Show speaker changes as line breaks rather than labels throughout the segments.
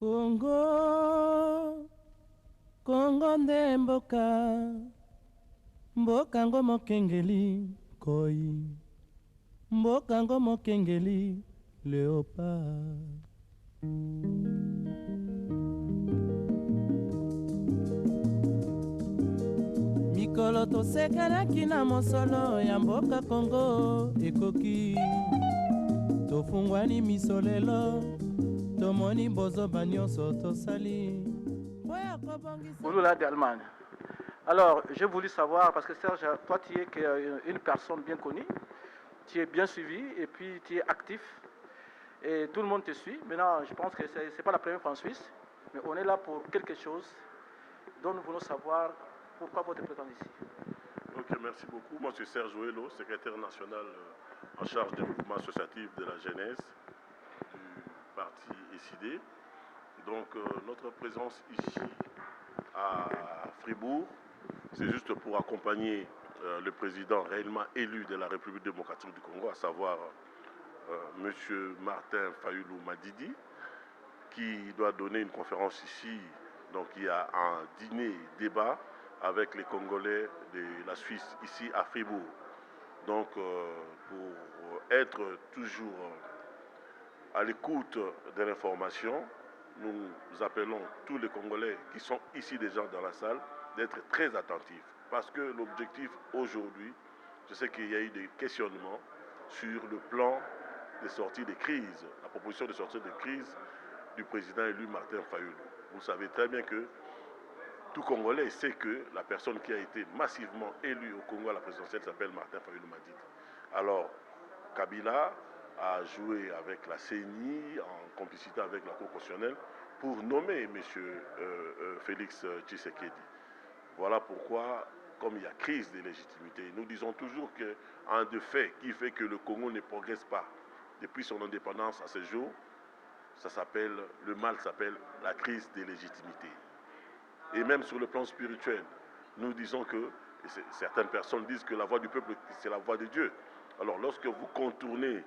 Congo, Congo nde mboka, mboka ngo mokengeli koi, mboka ngo mokengeli léopard. Mikolo tosekelaki na mosolo ya mboka Congo ekoki, tofungwani misolelo tomoni bozoba nyonso tosali.
Ouloula d'Allemagne. Alors, j'ai voulu savoir, parce que Serge, toi tu es une personne bien connue, tu es bien suivi et puis tu es actif et tout le monde te suit. Maintenant, je pense que ce n'est pas la première fois en Suisse, mais on est là pour quelque chose dont nous voulons savoir pourquoi votre présence ici.
Ok, merci beaucoup. Moi, je suis Serge Ouello, secrétaire national en charge du mouvement associatif de la jeunesse du parti SID. Donc, notre présence ici à Fribourg, c'est juste pour accompagner le président réellement élu de la République démocratique du Congo, à savoir M. Martin Fayoulou Madidi, qui doit donner une conférence ici. Donc, il y a un dîner-débat avec les Congolais de la Suisse ici à Fribourg. Donc, pour être toujours à l'écoute de l'information, nous appelons tous les Congolais qui sont ici déjà dans la salle d'être très attentifs. Parce que l'objectif aujourd'hui, je sais qu'il y a eu des questionnements sur le plan de sortie de crise, la proposition de sortie de crise du président élu Martin Fayoulou. Vous savez très bien que tout Congolais sait que la personne qui a été massivement élue au Congo à la présidentielle s'appelle Martin Fayoulou Madidi. Alors, Kabila a joué avec la CENI en complicité avec la Cour constitutionnelle pour nommer M. Félix Tshisekedi. Voilà pourquoi, comme il y a crise de légitimité, nous disons toujours qu'un des faits qui fait que le Congo ne progresse pas depuis son indépendance à ce jour, le mal s'appelle la crise des légitimités. Et même sur le plan spirituel, nous disons que, certaines personnes disent que la voix du peuple, c'est la voix de Dieu. Alors lorsque vous contournez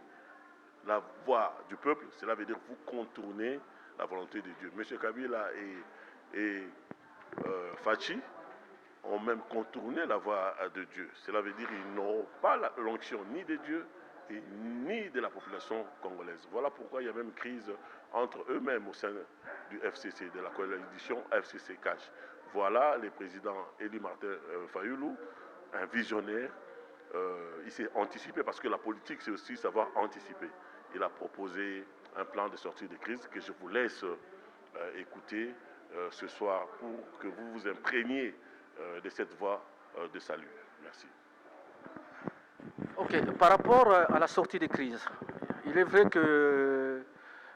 la voix du peuple, cela veut dire que vous contournez la volonté de Dieu. M. Kabila et Fachi ont même contourné la voix de Dieu. Cela veut dire qu'ils n'auront pas l'onction ni de Dieu et ni de la population congolaise. Voilà pourquoi il y a même crise entre eux-mêmes au sein du FCC, de la coalition FCC-CACH. Voilà le président élu Martin Fayoulou, un visionnaire. Il s'est anticipé parce que la politique, c'est aussi savoir anticiper. Il a proposé un plan de sortie de crise que je vous laisse écouter ce soir pour que vous vous imprégniez de cette voie de salut. Merci.
Ok, par rapport à la sortie de crise, il est vrai que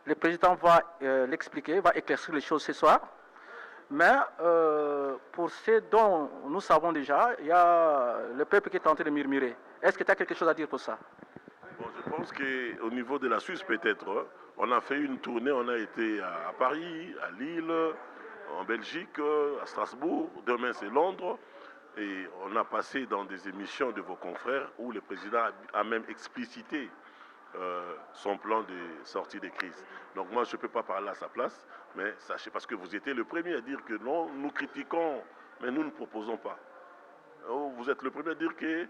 le président va l'expliquer, va éclaircir les choses ce soir. Mais pour ce dont nous savons déjà, il y a le peuple qui est tenté de murmurer. Est-ce que tu as quelque chose à dire pour ça?
Bon, je pense qu'au niveau de la Suisse, peut-être, on a fait une tournée, on a été à Paris, à Lille, en Belgique, à Strasbourg, demain c'est Londres. Et on a passé dans des émissions de vos confrères où le président a même explicité son plan de sortie de crise. Donc moi, je ne peux pas parler à sa place, mais sachez, parce que vous étiez le premier à dire que non, nous critiquons, mais nous ne proposons pas. Vous êtes le premier à dire que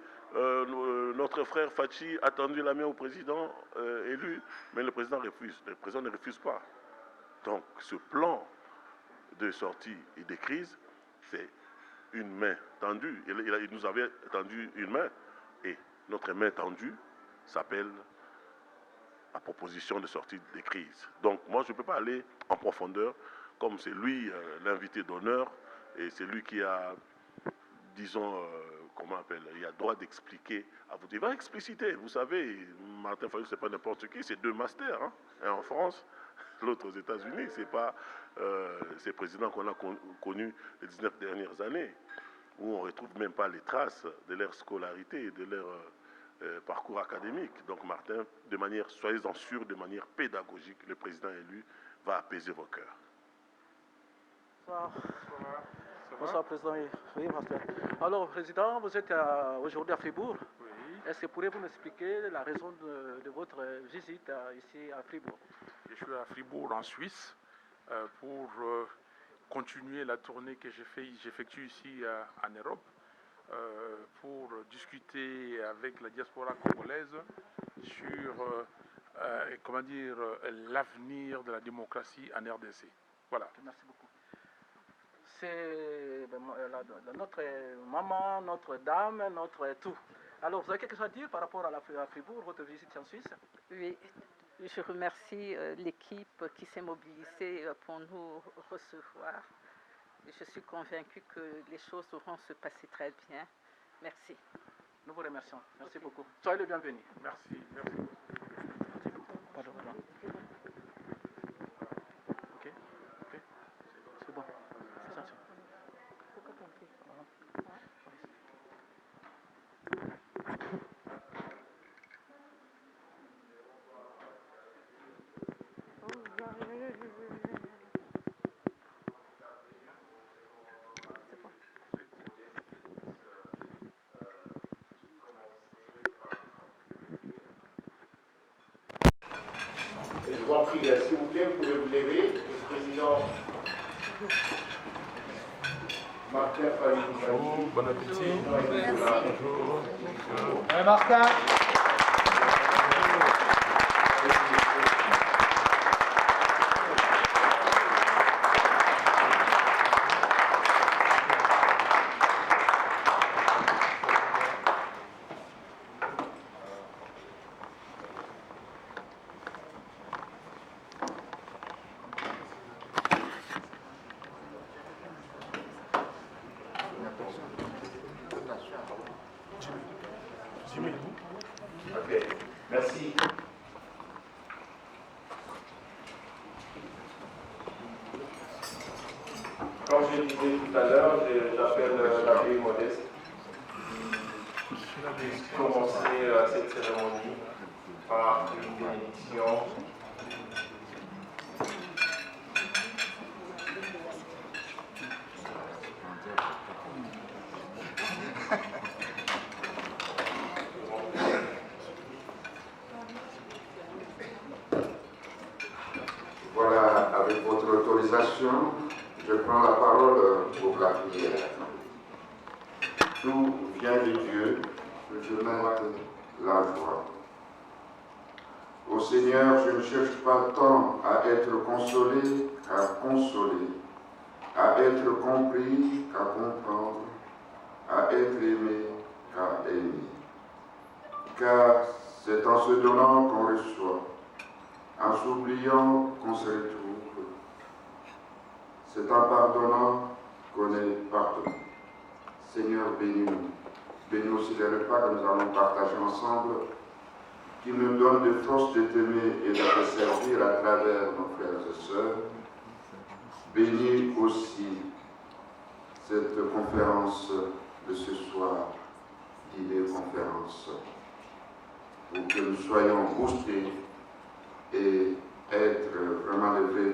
notre frère Fachi a tendu la main au président élu, mais le président refuse. Le président ne refuse pas. Donc ce plan de sortie et de crise, c'est une main tendue. Il nous avait tendu une main, et notre main tendue s'appelle la proposition de sortie de crise. Donc moi je ne peux pas aller en profondeur, comme c'est lui l'invité d'honneur, et c'est lui qui a, disons, comment on appelle, il a droit d'expliquer à vous. Il va expliciter, vous savez, Martin Fayoulou, c'est pas n'importe qui, c'est deux masters, hein, un en France, l'autre aux États-Unis, c'est pas ces présidents qu'on a connus les 19 dernières années, où on ne retrouve même pas les traces de leur scolarité et de leur parcours académique. Donc Martin, de manière, soyez-en sûrs, de manière pédagogique, le président élu va apaiser vos cœurs.
Bonsoir. Bonsoir, président. Oui, master. Alors, président, vous êtes aujourd'hui à Fribourg.
Oui.
Est-ce que pourriez-vous nous expliquer la raison de votre visite ici à Fribourg?
Je suis à Fribourg, en Suisse, pour continuer la tournée que j'effectue ici en Europe, pour discuter avec la diaspora congolaise sur l'avenir de la démocratie en RDC. Voilà.
Merci beaucoup. C'est notre maman, notre dame, notre tout. Alors, vous avez quelque chose à dire par rapport à Fribourg, votre visite en Suisse?
Oui, je remercie l'équipe qui s'est mobilisée pour nous recevoir. Je suis convaincue que les choses vont se passer très bien. Merci.
Nous vous remercions. Merci beaucoup. Soyez le bienvenu.
Merci. Merci.
Pardon. Ok. C'est bon. Attention.
Je vous en prie, s'il vous plaît, vous pouvez vous lever. Le président Martin Fayou.
Bonjour, bon appétit. Bonjour.
Martin. Ok, merci. Comme je le disais tout à l'heure, j'appelle l'abbé Modeste de commencer cette cérémonie par une bénédiction.
Voilà, avec votre autorisation, je prends la parole pour la prière. Tout vient de Dieu, que je mette la joie. Ô Seigneur, je ne cherche pas tant à être consolé qu'à consoler, à être compris qu'à comprendre, à être aimé qu'à aimer. Car c'est en se donnant qu'on reçoit, en s'oubliant qu'on se retrouve. C'est en pardonnant qu'on est pardonné. Seigneur, bénis-nous. Bénis aussi les repas que nous allons partager ensemble, qui nous donnent de force de t'aimer et de te servir à travers nos frères et sœurs. Bénis aussi cette conférence de ce soir, vidéoconférence, pour que nous soyons boostés et être vraiment de vrais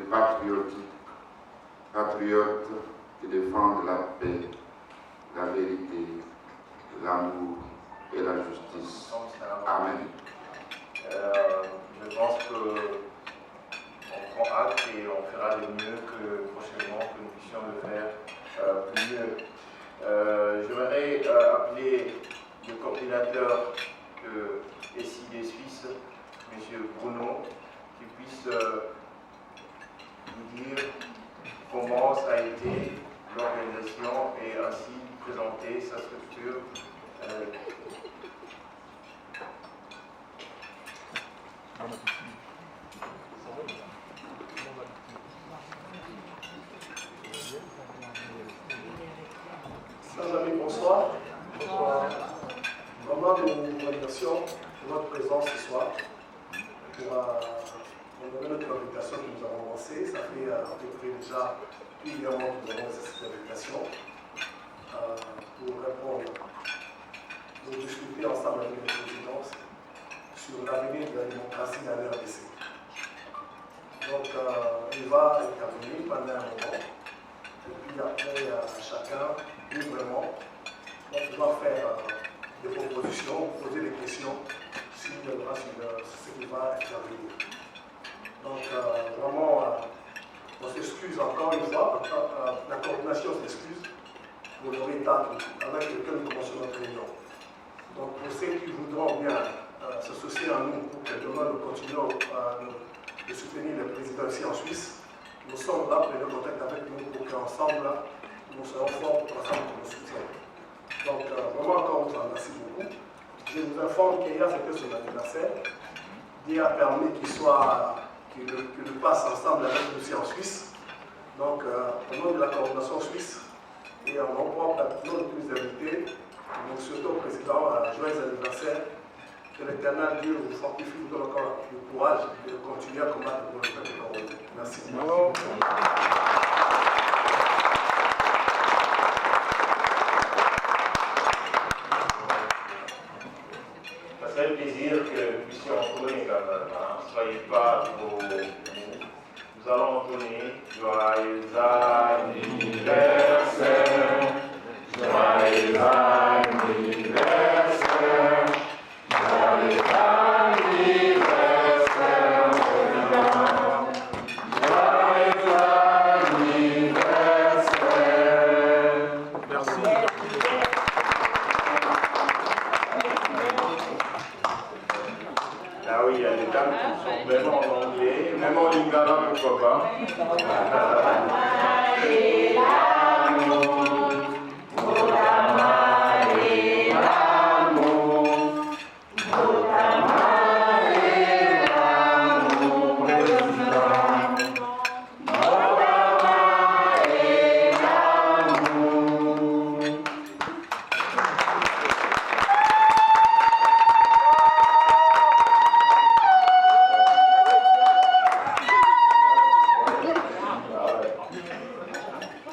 patriotes qui défendent la paix, la vérité, l'amour et la justice. Amen.
Je pense qu'on prend acte et on fera de mieux que prochainement, que nous puissions le faire plus mieux. J'aimerais appeler le coordinateur de SID Suisse, M. Bruno, qui puisse nous dire comment ça a été l'organisation et ainsi présenter sa structure.
Chers amis, bonsoir. Vraiment de vous remercions de votre présence ce soir pour donner notre invitation que nous avons lancée. Ça fait à peu près déjà plusieurs mois que nous avons lancé cette invitation pour répondre, pour discuter ensemble avec les présidences sur l'avenir de la démocratie dans l'RDC. Donc, il va intervenir pendant un moment, et puis après, chacun, librement, on doit faire des propositions, poser des questions sur ce qui va intervenir. Donc, vraiment, On s'excuse encore une fois, la coordination s'excuse pour le retard avec lequel nous commençons notre réunion. Donc pour ceux qui voudront bien s'associer à nous pour que demain nous continuions de soutenir le président ici en Suisse, nous sommes là, prenez contact avec nous pour qu'ensemble, nous soyons forts ensemble pour nous soutenir. Donc vraiment encore une fois, merci beaucoup. Je vous informe qu'hier c'était son anniversaire. Dieu a permis qu'il le passe ensemble avec nous ici en Suisse. Donc au nom de la coordination suisse et en mon propre nom de tous les invités, nous souhaitons au président un joyeux anniversaire. Que l'Éternel Dieu vous fortifie, vous donne encore le courage de continuer à combattre pour le peuple congolais. Merci.
Ça serait un plaisir que nous puissions entonner quand même. Soyez pas trop. Nous allons entonner joyeux anniversaire, joyeux anniversaire. Ah oui, il y a des dames qui sont vraiment en anglais, même en lingala, pourquoi pas.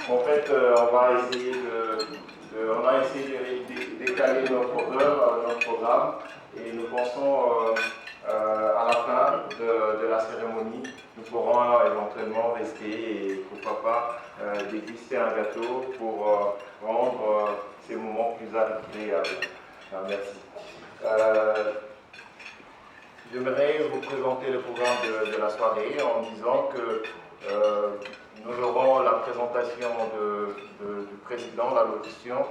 En fait, on a essayé de décaler notre heure, notre programme, et nous pensons à la fin de la cérémonie, nous pourrons éventuellement rester et pourquoi pas déguster un gâteau pour rendre ces moments plus agréables. Merci. J'aimerais vous présenter le programme de la soirée en disant que nous aurons la présentation du président, l'allocution,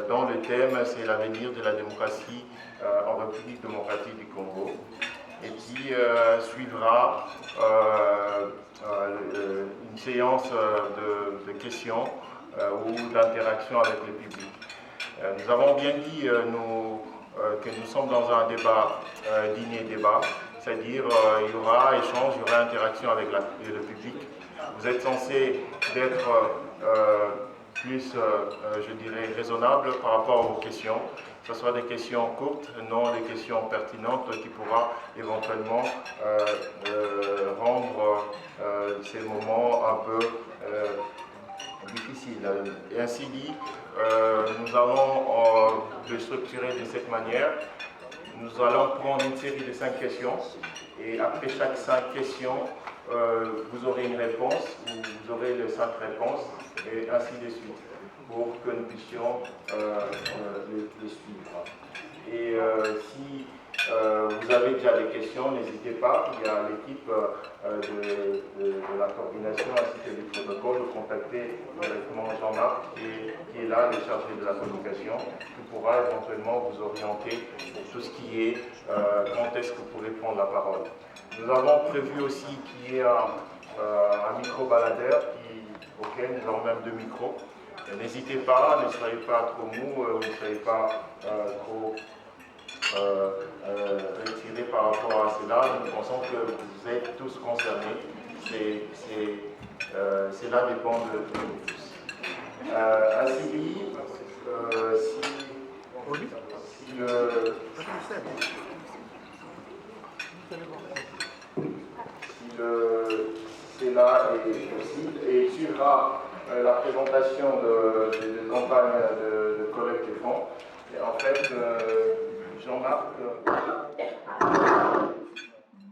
dont le thème c'est l'avenir de la démocratie en République démocratique du Congo. Et puis suivra une séance de questions ou d'interaction avec le public. Nous avons bien dit que nous sommes dans un débat, dîner-débat, c'est-à-dire il y aura échange, il y aura interaction avec le public. Vous êtes censé être plus, je dirais, raisonnable par rapport à vos questions. Ce sera des questions courtes, non des questions pertinentes qui pourra éventuellement rendre ces moments un peu difficiles. Et ainsi dit, nous allons le structurer de cette manière. Nous allons prendre une série de 5 questions et après chaque 5 questions, vous aurez une réponse ou vous aurez les 5 réponses et ainsi de suite pour que nous puissions les suivre. Et si vous avez déjà des questions, n'hésitez pas, il y a l'équipe de la coordination ainsi que du protocole de contacter directement Jean-Marc qui est là, le chargé de la communication, qui pourra éventuellement vous orienter pour tout ce qui est quand est-ce que vous pourrez prendre la parole. Nous avons prévu aussi qu'il y ait un micro-baladeur auquel nous avons même 2 micros. N'hésitez pas, ne soyez pas trop mou, ne soyez pas trop retirés par rapport à cela. Nous pensons que vous êtes tous concernés. Cela dépend de nous tous. Ainsi dit, cela est possible et suivra la présentation de campagne de collecte de fonds. Et en fait, Jean-Marc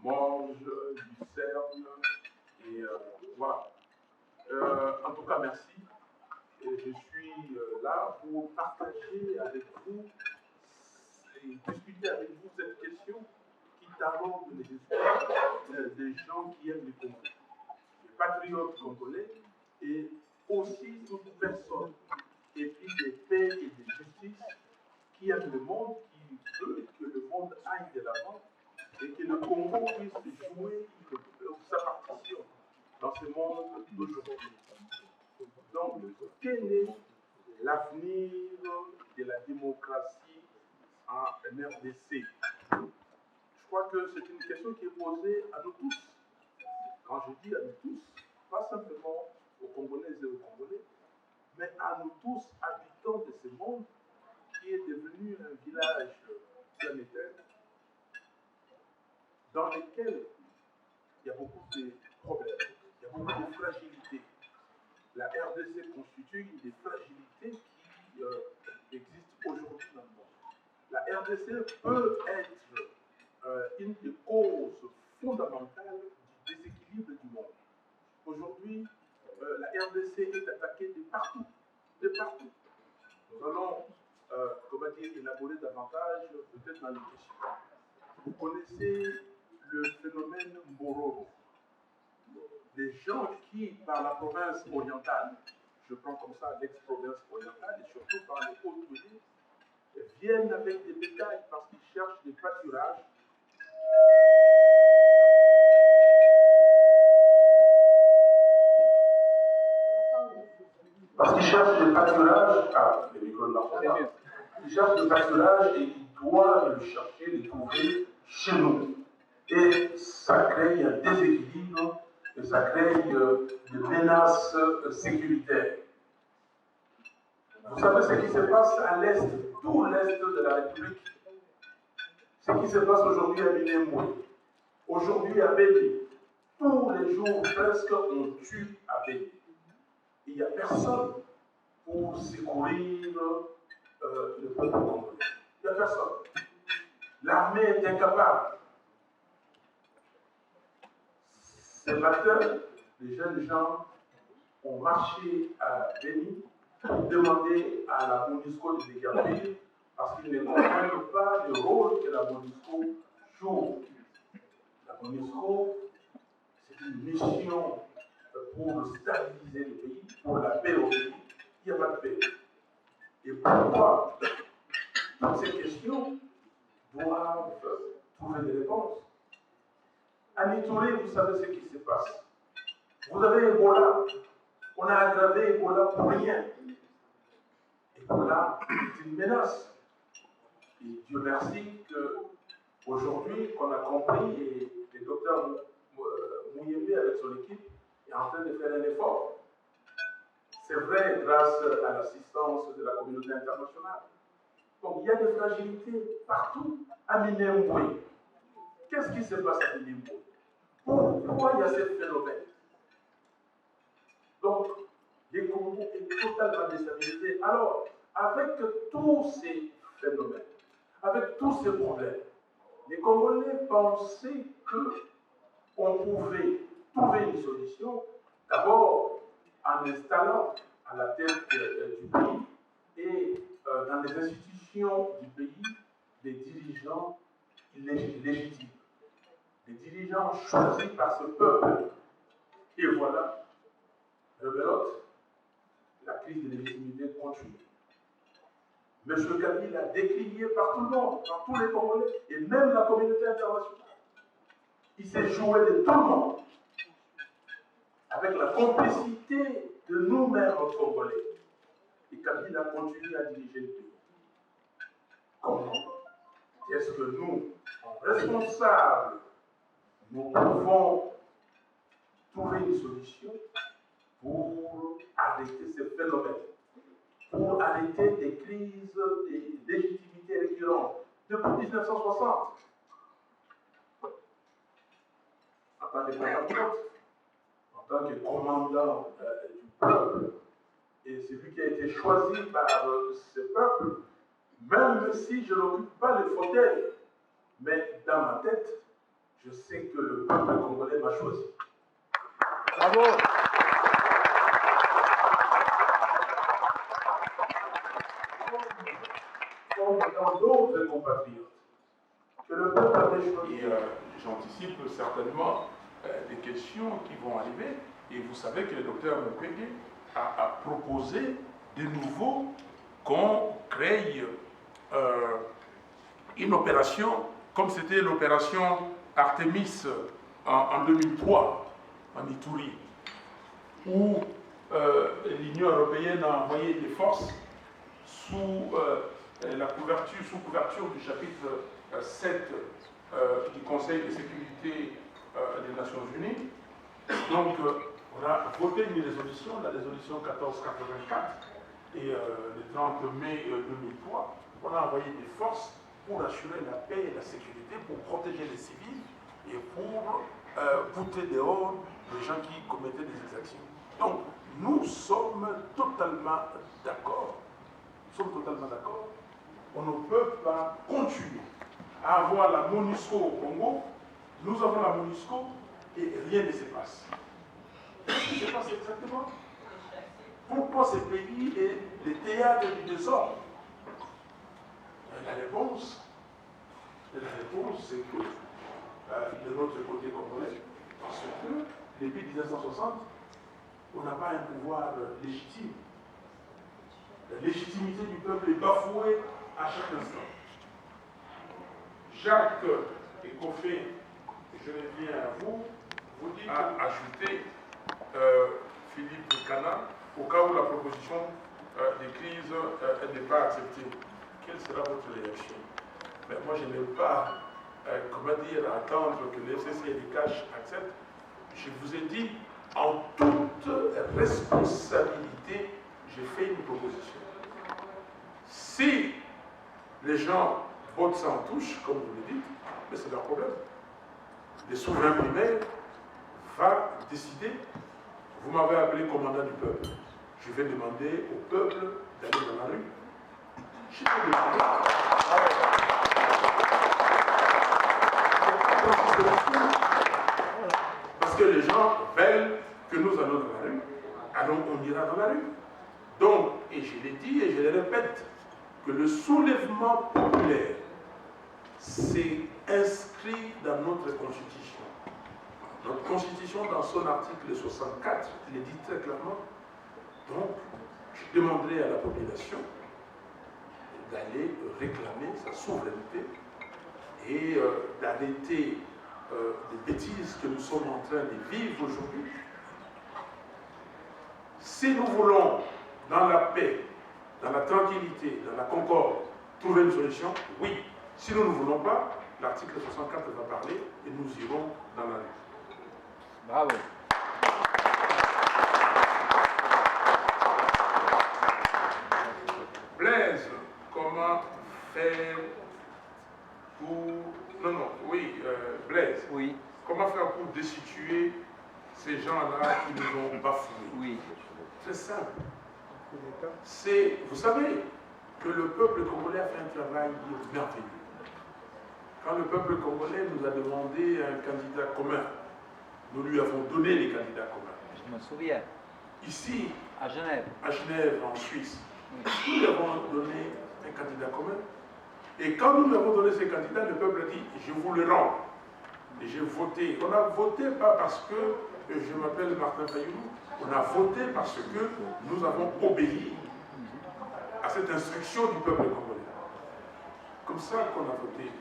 mange, discerne, et voilà. En tout cas, merci. Et je suis là pour partager avec vous et discuter avec vous cette question qui taraude les esprits des gens qui aiment les Congo. patriotes congolais et aussi toute personne épris de paix et de justice qui aime le monde, qui veut que le monde aille de l'avant et que le Congo puisse jouer sa partition dans ce monde d'aujourd'hui. Donc, quel est l'avenir de la démocratie en RDC? Je crois que c'est une question qui est posée à nous tous. Quand je dis à nous tous, pas simplement aux Congolaises et aux Congolais, mais à nous tous, habitants de ce monde qui est devenu un village planétaire dans lequel il y a beaucoup de problèmes, il y a beaucoup de fragilités. La RDC constitue une des fragilités qui existent aujourd'hui dans le monde. La RDC peut être une des causes fondamentales du déséquilibre du monde. Aujourd'hui, la RDC est attaquée de partout. De partout. Nous allons, élaborer davantage, peut-être dans les questions. Vous connaissez le phénomène Mboro. Les gens qui, par la province orientale, je prends comme ça l'ex-province orientale, et surtout par les Hautes-Volées, viennent avec des bétails parce qu'ils cherchent des pâturages. Parce qu'ils cherchent des pâturages, les micros de marche, ils cherchent des pâturages et ils doivent le chercher, les trouver chez nous. Et ça crée un déséquilibre, et ça crée des menaces sécuritaires. Vous savez ce qui se passe à l'est, tout l'est de la République, ce qui se passe aujourd'hui à Minembwe, aujourd'hui à Béni. Tous les jours presque on tue à Béni. Il n'y a personne pour secourir le peuple congolais. Il n'y a personne. L'armée est incapable. Ce matin, les jeunes gens ont marché à Béni pour demander à la MONUSCO de dégager parce qu'ils ne comprennent pas le rôle que la MONUSCO joue. La MONUSCO, c'est une mission pour stabiliser le pays, pour la paix au pays. Il n'y a pas de paix. Et pourquoi toutes ces questions doivent trouver des réponses? À Nitori, vous savez ce qui se passe. Vous avez Ebola. On a aggravé Ebola pour rien. Ebola est une menace. Et Dieu merci qu'aujourd'hui, qu'on a compris, et le docteur Mouyembe avec son équipe est en train de faire un effort. C'est vrai, grâce à l'assistance de la communauté internationale. Donc, il y a des fragilités partout. À Minembwe, qu'est-ce qui se passe à Minembwe? Pourquoi il y a ces phénomènes? Donc, les Congos est totalement déstabilisé. Alors, avec tous ces phénomènes, avec tous ces problèmes, les Congolais pensaient qu'on pouvait trouver une solution, d'abord en installant à la tête du pays et dans les institutions du pays des dirigeants légitimes, des dirigeants choisis par ce peuple. Et voilà, rebelote, la crise de légitimité continue. M. Kabila a décrié par tout le monde, par tous les Congolais, et même la communauté internationale. Il s'est joué de tout le monde, avec la complicité de nous-mêmes, Congolais. Et Kabila continue à diriger le pays. Comment est-ce que nous, responsables, nous pouvons trouver une solution pour arrêter ces phénomènes, pour arrêter des crises de légitimité récurrentes depuis 1960. En tant que patriote, en tant que commandant du peuple, et celui qui a été choisi par ce peuple, même si je n'occupe pas le fauteuil, mais dans ma tête, je sais que le peuple congolais m'a choisi. Bravo! Comme dans d'autres compatriotes, que le peuple avait choisi. J'anticipe certainement des questions qui vont arriver. Et vous savez que le docteur Mukwege a proposé de nouveau qu'on crée une opération, comme c'était l'opération Artemis en 2003, en Ituri, où l'Union européenne a envoyé des forces sous couverture du chapitre 7 du Conseil de sécurité des Nations Unies. Donc, on a voté une résolution, la résolution 1484, et le 30 mai 2003, on a envoyé des forces pour assurer la paix et la sécurité, pour protéger les civils et pour bouter dehors les gens qui commettaient des exactions. Donc, nous sommes totalement d'accord. On ne peut pas continuer à avoir la MONUSCO au Congo. Nous avons la MONUSCO et rien ne se passe. Qu'est-ce qui se passe exactement? Pourquoi ce pays est le théâtre du désordre? La réponse, c'est que de notre côté congolais, parce que depuis 1960, on n'a pas un pouvoir légitime. La légitimité du peuple est bafouée à chaque instant. Jacques Ekofé, je reviens à vous, a ajouté Philippe Cana au cas où la proposition de crise n'est pas acceptée. Quelle sera votre réaction? Mais moi, je n'ai pas, attendre que le FCC et les cash acceptent. Je vous ai dit, en toute responsabilité, j'ai fait une proposition. Si les gens votent sans touche, comme vous le dites, mais c'est leur problème. Le souverain primaire va décider. Vous m'avez appelé commandant du peuple. Je vais demander au peuple d'aller dans la rue. Je vais demander. Parce que les gens veulent que nous allons dans la rue. Alors on ira dans la rue. Donc, et je l'ai dit et je le répète, que le soulèvement populaire s'est inscrit dans notre Constitution. Notre Constitution, dans son article 64, il est dit très clairement. Donc, je demanderai à la population d'aller réclamer sa souveraineté et d'arrêter les bêtises que nous sommes en train de vivre aujourd'hui. Si nous voulons, dans la paix, dans la tranquillité, dans la concorde, trouver une solution, oui. Si nous ne voulons pas, l'article 64 va parler et nous irons dans la rue.
Bravo.
Blaise, comment faire pour... Blaise.
Oui.
Comment faire pour destituer ces gens-là qui nous ont bafoués?
Oui.
C'est simple. Vous savez que le peuple congolais a fait un travail merveilleux. Quand le peuple congolais nous a demandé un candidat commun, nous lui avons donné les candidats communs.
Je me souviens.
Ici,
à Genève,
en Suisse, nous lui avons donné un candidat commun. Et quand nous lui avons donné ces candidats, le peuple a dit, je vous le rends. Et j'ai voté. On a voté pas parce que je m'appelle Martin Fayoulou, on a voté parce que nous avons obéi à cette instruction du peuple congolais. Comme ça qu'on a voté.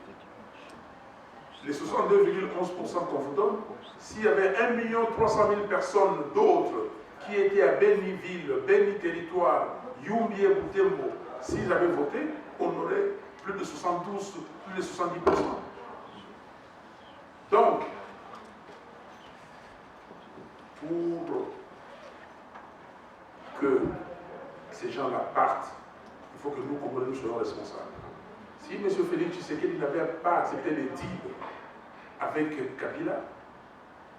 Les 62,11% qu'on vous donne, s'il y avait 1 300 000 personnes d'autres qui étaient à Béniville, Béni Territoire, Yumbi et Boutembo, s'ils avaient voté, on aurait plus de 72, plus de 70%. Donc, pour que ces gens-là partent, il faut que nous, Congolais, nous soyons responsables. Si M. Félix Tshisekedi n'avait pas accepté les deals avec Kabila,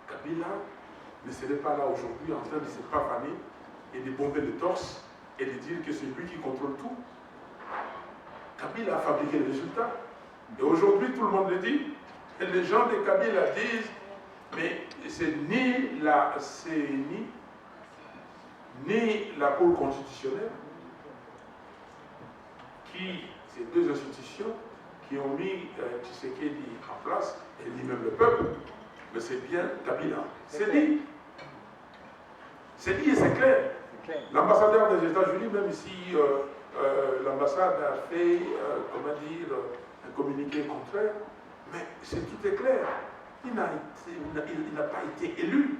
Kabila ne serait pas là aujourd'hui en train de se pavaner et de bomber le torse et de dire que c'est lui qui contrôle tout. Kabila a fabriqué le résultat. Et aujourd'hui, tout le monde le dit. Et les gens de Kabila disent, mais c'est ni la CNI, ni la Cour constitutionnelle, ces deux institutions qui ont mis Tshisekedi en place, et ni même le peuple, mais c'est bien Kabila. C'est dit. C'est dit et c'est clair. L'ambassadeur des États-Unis, même si l'ambassade a fait, un communiqué contraire, mais tout est clair. Il n'a pas été élu,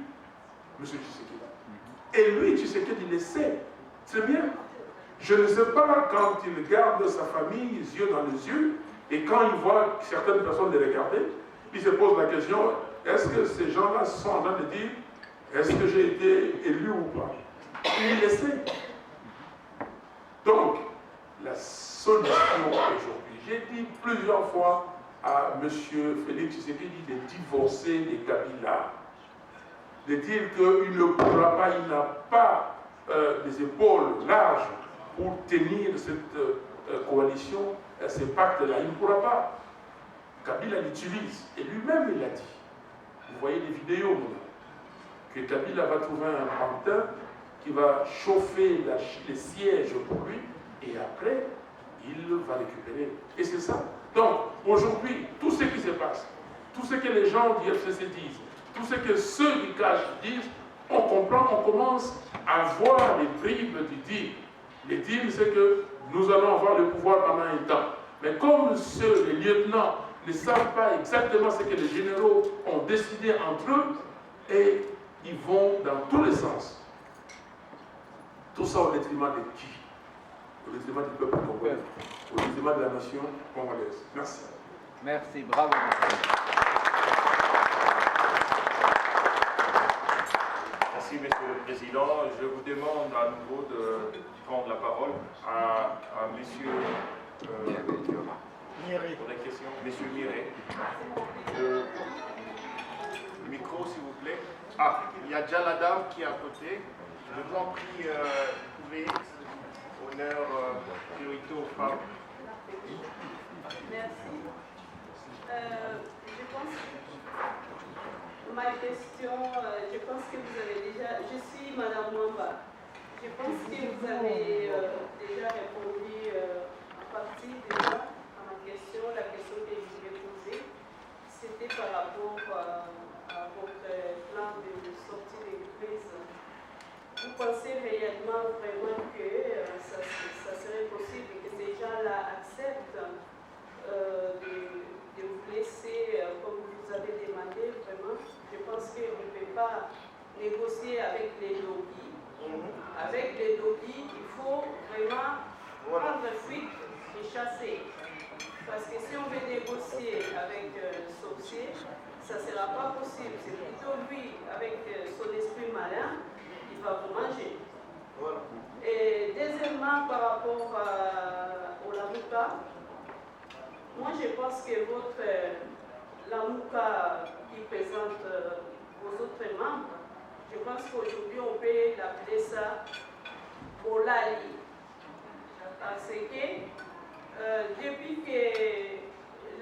M. Tshisekedi. Et lui, Tshisekedi, il le sait. Très bien. Je ne sais pas quand il garde sa famille, les yeux dans les yeux, et quand il voit certaines personnes les regarder, il se pose la question, est-ce que ces gens-là sont en train de dire, est-ce que j'ai été élu ou pas? Il le sait. Donc, la solution aujourd'hui, j'ai dit plusieurs fois à M. Félix Tshisekedi de divorcer de Kabila, de dire qu'il ne pourra pas, il n'a pas des épaules larges pour tenir cette coalition, ce pacte-là. Il ne pourra pas. Kabila l'utilise. Et lui-même, il l'a dit. Vous voyez des vidéos que Kabila va trouver un pantin qui va chauffer les sièges pour lui, et après, il va récupérer. Et c'est ça. Donc, aujourd'hui, tout ce qui se passe, tout ce que les gens du FCC disent, tout ce que ceux du CAJ disent, on comprend, on commence à voir les bribes du deal. Le deal, c'est que nous allons avoir le pouvoir pendant un temps. Mais comme les lieutenants ne savent pas exactement ce que les généraux ont décidé entre eux, et ils vont dans tous les sens. Tout ça au détriment de qui? Au détriment du peuple congolais, au détriment de la nation congolaise. Merci.
Merci, bravo.
Merci, Monsieur le Président. Je vous demande à nouveau de prendre la parole à Monsieur Miré. Pour la question, Monsieur Miré. Le micro, s'il vous plaît. Ah, il y a déjà la dame qui est à côté. Je vous en prie, pouvez honneur, priorité aux femmes.
Merci. Je pense que ma question, je pense que vous avez déjà. Je suis Madame Mwamba. Je pense que vous avez déjà répondu en partie déjà à ma question. La question que je voulais poser, c'était par rapport à votre plan de sortie de crise. Vous pensez réellement vraiment que ça serait possible que ces gens-là acceptent de vous laisser comme vous avez demandé vraiment? Je pense qu'on ne peut pas négocier avec les lobbies. Avec les lobbies, il faut vraiment prendre fuite et chasser. Parce que si on veut négocier avec Sorcier, ça ne sera pas possible. C'est plutôt lui, avec son esprit malin, il va vous manger. Voilà. Et deuxièmement, par rapport au Lamouka, moi je pense que votre Lamouka qui présente vos autres membres, je pense qu'aujourd'hui on peut l'appeler ça Bolali. Parce que depuis que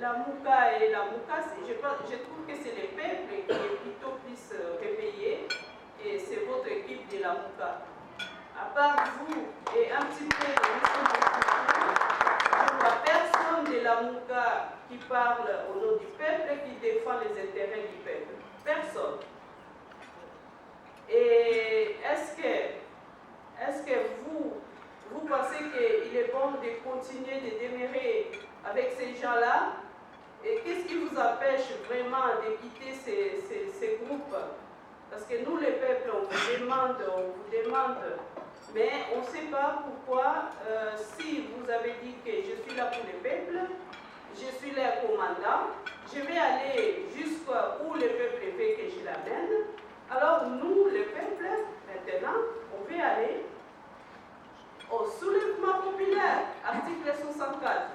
Lamouka et Lamouka, je trouve que c'est le peuple qui est plutôt plus réveillé, et c'est votre équipe de Lamouka. À part vous et un petit peu de je ne vois personne de Lamouka qui parle au nom du peuple et qui défend les intérêts du peuple. Personne. Et est-ce que vous pensez qu'il est bon de continuer de demeurer avec ces gens-là? Et qu'est-ce qui vous empêche vraiment de quitter ces groupes? Parce que nous, les peuples, on vous demande, mais on ne sait pas pourquoi, si vous avez dit que je suis là pour le peuple, je suis leur commandant, je vais aller jusqu'où le peuple veut que je l'amène. Alors nous, le peuple, maintenant, on veut aller au soulèvement populaire, article 64.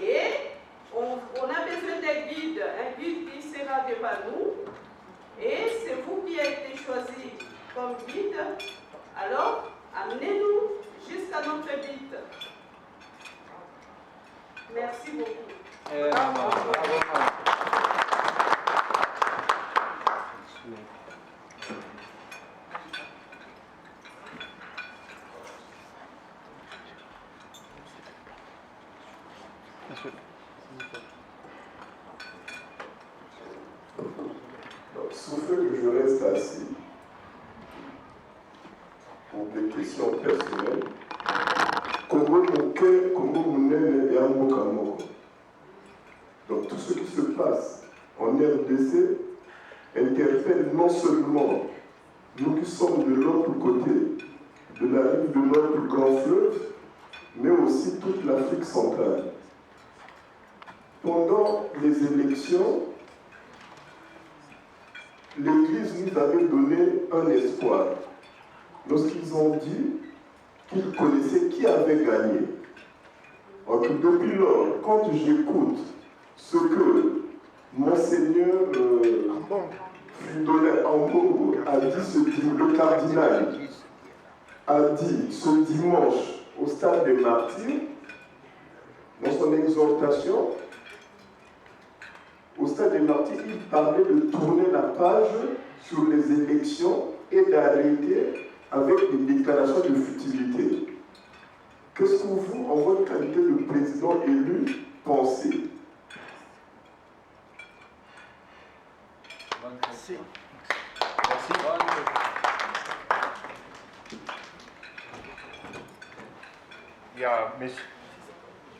Et on a besoin d'un guide, un guide qui sera devant nous. Et c'est vous qui avez été choisi comme guide. Alors, amenez-nous jusqu'à notre but. Merci beaucoup.
Bravo.
Donc, sauf que je reste assis.
des questions personnelles. Congo Moké, Congo Mounene et Ambokamoko. Donc tout ce qui se passe en RDC interpelle non seulement nous qui sommes de l'autre côté de la rive de notre grand fleuve, mais aussi toute l'Afrique centrale. Pendant les élections, l'Église nous avait donné un espoir lorsqu'ils ont dit qu'ils connaissaient qui avait gagné. Donc depuis lors, quand j'écoute ce que Monseigneur Fridolin Ambongo a dit, le cardinal a dit ce dimanche au stade des Martyrs, dans son exhortation, au stade des Martyrs, il parlait de tourner la page sur les élections et d'arrêter avec des déclarations de futilité. Qu'est-ce que vous, en votre qualité de président élu, pensez?
Merci. Il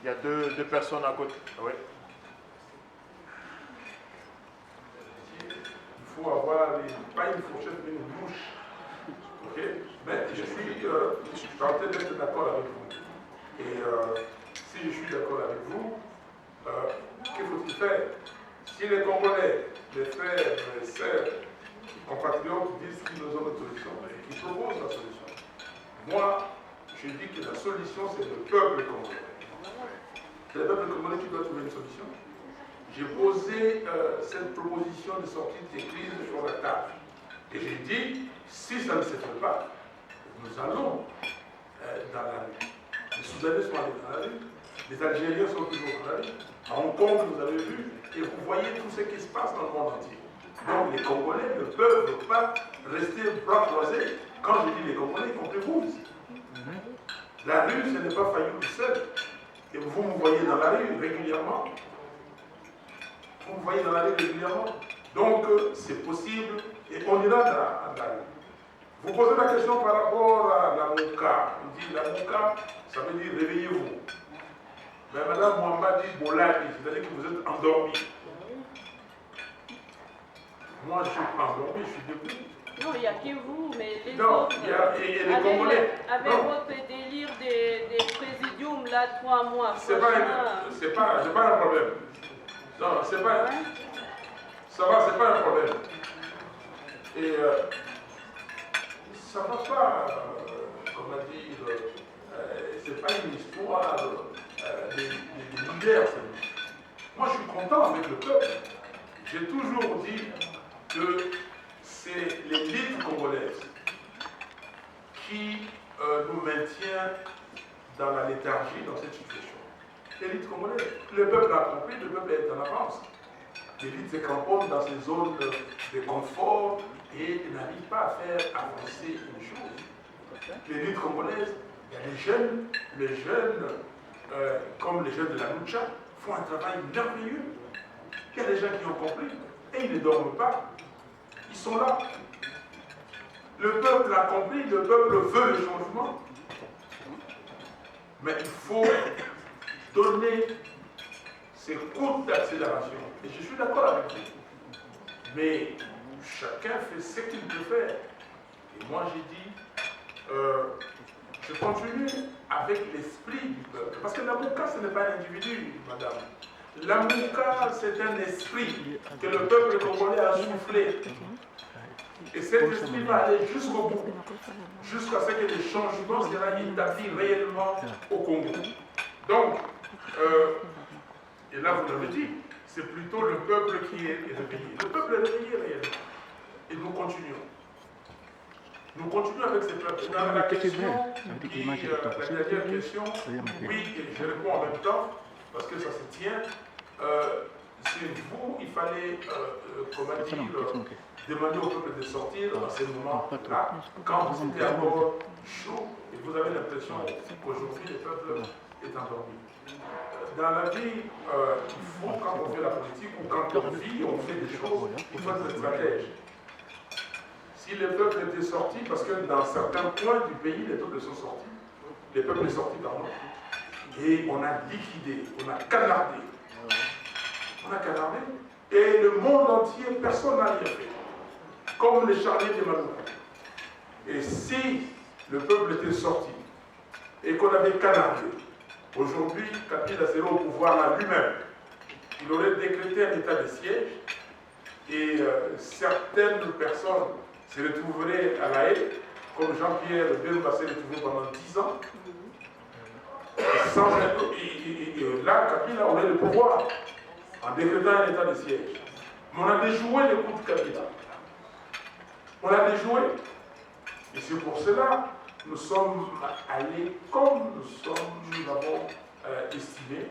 y a deux personnes à côté. Oui.
Il faut avoir pas une fourchette, mais une bouche. Ok? Mais je suis en train d'être d'accord avec vous. Et si je suis d'accord avec vous, qu'il faut-il faire? Si les Congolais, les frères, les sœurs, compatriotes disent qu'ils nous ont une solution, qu'ils proposent la solution. Moi, je dis que la solution, c'est le peuple congolais. C'est le peuple congolais qui doit trouver une solution. J'ai posé cette proposition de sortie des crises sur la table. Et j'ai dit, si ça ne se fait pas, nous allons dans la rue. Les Soudanais sont allés dans la rue, les Algériens sont toujours dans la rue. À Hong Kong, vous avez vu, et vous voyez tout ce qui se passe dans le monde entier. Donc les Congolais ne peuvent pas rester bras croisés. Quand je dis les Congolais, y compris vous ici. La rue, ce n'est pas Fayou seul. Et vous me voyez dans la rue régulièrement. Vous me voyez dans la rue régulièrement. Donc c'est possible et on ira dans la rue. Vous posez la question par rapport à la Mouka. On dit la Mouka, ça veut dire réveillez-vous. Mais Madame Mouamba dit Bolaki, c'est-à-dire que vous êtes endormi. Moi, je ne suis pas endormi, je suis debout.
Non, il n'y a que vous, mais les
non,
autres.
Il y a les Congolais.
Avec votre délire des présidiums, là, 3 mois.
C'est pas un problème. Non, c'est pas. Ça va, c'est pas un problème. Et ça ne va pas, comment dire, c'est pas une histoire des leaders. Moi, je suis content avec le peuple. J'ai toujours dit que c'est l'élite congolaise qui nous maintient dans la léthargie dans cette situation. L'élite congolaise. Le peuple a compris, le peuple est en avance. L'élite se cramponne dans ses zones de confort et n'arrive pas à faire avancer une chose. L'élite congolaise, il y a les jeunes, comme les jeunes de la Lucha, font un travail merveilleux. Il y a des gens qui ont compris et ils ne dorment pas. Ils sont là. Le peuple a compris, le peuple veut le changement. Mais il faut donner ces coups d'accélération. Et je suis d'accord avec vous. Mais chacun fait ce qu'il peut faire. Et moi j'ai dit, je continue avec l'esprit du peuple. Parce que la Mouka, ce n'est pas un individu, madame. La Mouka, c'est un esprit que le peuple congolais a soufflé. Et cet esprit va aller jusqu'au bout, jusqu'à ce que le changement sera établi réellement au Congo. Donc, et là vous l'avez dit, c'est plutôt le peuple qui est réveillé. Le peuple est réveillé réellement. Et nous continuons. Nous continuons avec ce peuple. Dans la question, la dernière question, oui, et je réponds en même temps, parce que ça se tient. C'est vous, il fallait, comment dire, demander au peuple de sortir dans ces moments-là, quand vous étiez encore chaud, et vous avez l'impression qu'aujourd'hui le peuple est endormi. Dans la vie, il faut, quand on fait la politique ou quand on vit, on fait des choses, il faut être stratège. si les peuples étaient sortis, parce que dans certains coins du pays, les peuples sont sortis, les peuples sont sortis, pardon, et on a liquidé, on a canardé. On a canardé, et le monde entier, personne n'a rien fait. Comme les charniers de Malouka. Et si le peuple était sorti, et qu'on avait canardé, aujourd'hui, Kabila serait au pouvoir là lui-même, il aurait décrété un état de siège, et certaines personnes se retrouveraient à la haie, comme Jean-Pierre Bemba s'est retrouvé pendant 10 ans. Là, Kabila aurait le pouvoir en décrétant un état de siège. Mais on a déjoué le coup de Kabila. On a déjoué. Et c'est pour cela que nous sommes allés comme nous avons estimé.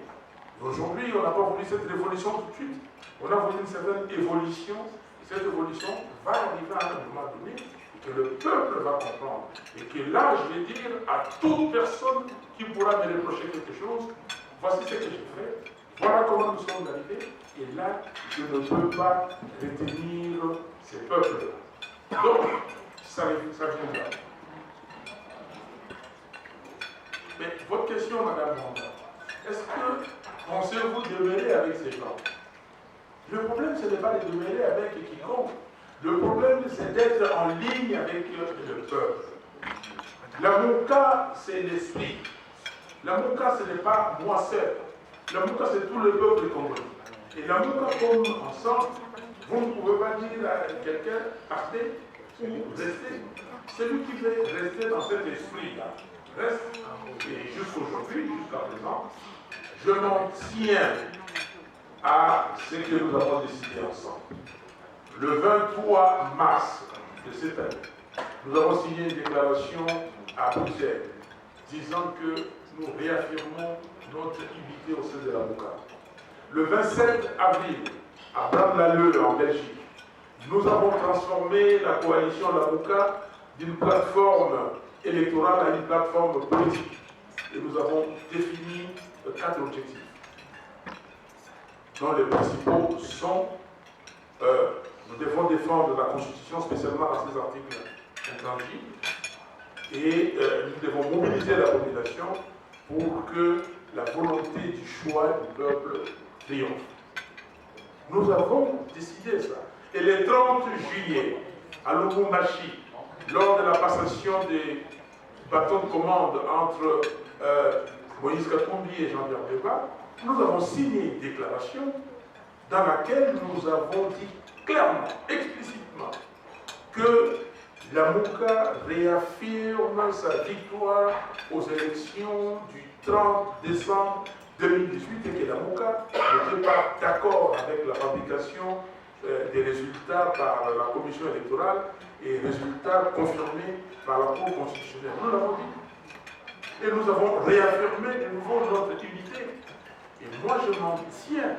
Aujourd'hui, on n'a pas voulu cette révolution tout de suite. On a voulu une certaine évolution. Et cette évolution va arriver à un moment donné et que le peuple va comprendre. Et que là, je vais dire à toute personne qui pourra me reprocher quelque chose, voici ce que j'ai fait, voilà comment nous sommes arrivés, et là, je ne peux pas retenir ces peuples-là. Donc, ça viendra. Mais votre question, Madame Manda, est-ce que pensez-vous demeurer avec ces gens? Le problème, ce n'est pas de demeurer avec quiconque. Le problème, c'est d'être en ligne avec le peuple. La Mouka, c'est l'esprit. La Mouka, ce n'est pas moi seul. La Mouka, c'est tout le peuple congolais. Et la Mouka, comme ensemble, vous ne pouvez pas dire à quelqu'un, partez ou restez. Celui qui veut rester dans cet esprit-là, reste. Et jusqu'aujourd'hui, jusqu'à présent, je m'en tiens à ce que nous avons décidé ensemble. Le 23 mars de cette année, nous avons signé une déclaration à Bruxelles disant que nous réaffirmons notre unité au sein de la Mouka. Le 27 avril, à Braine-l'Alleud, en Belgique, nous avons transformé la coalition La Mouka d'une plateforme électorale à une plateforme politique. Et nous avons défini 4 objectifs, dont les principaux sont nous devons défendre la Constitution, spécialement dans ses articles intangibles, et nous devons mobiliser la population pour que la volonté du choix du peuple triomphe. Nous avons décidé ça. Et le 30 juillet, à Lubumbashi, lors de la passation des bâtons de commande entre Moïse Katumbi et Jean-Pierre Bemba, nous avons signé une déclaration dans laquelle nous avons dit clairement, explicitement, que la Mouka réaffirme sa victoire aux élections du 30 décembre 2018 et que la Mouka n'était pas d'accord avec la fabrication des résultats par la commission électorale et résultats confirmés par la Cour constitutionnelle. Nous l'avons dit. Et nous avons réaffirmé de nouveau notre unité. Et moi, je m'en tiens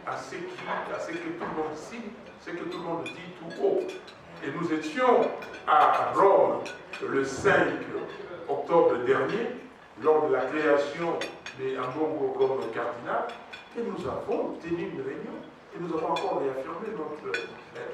à ce que tout le monde signe, ce que tout le monde dit tout haut. Et nous étions à Rome le 5 octobre dernier, lors de la création des Ambongo comme cardinal, et nous avons tenu une réunion, et nous avons encore réaffirmé notre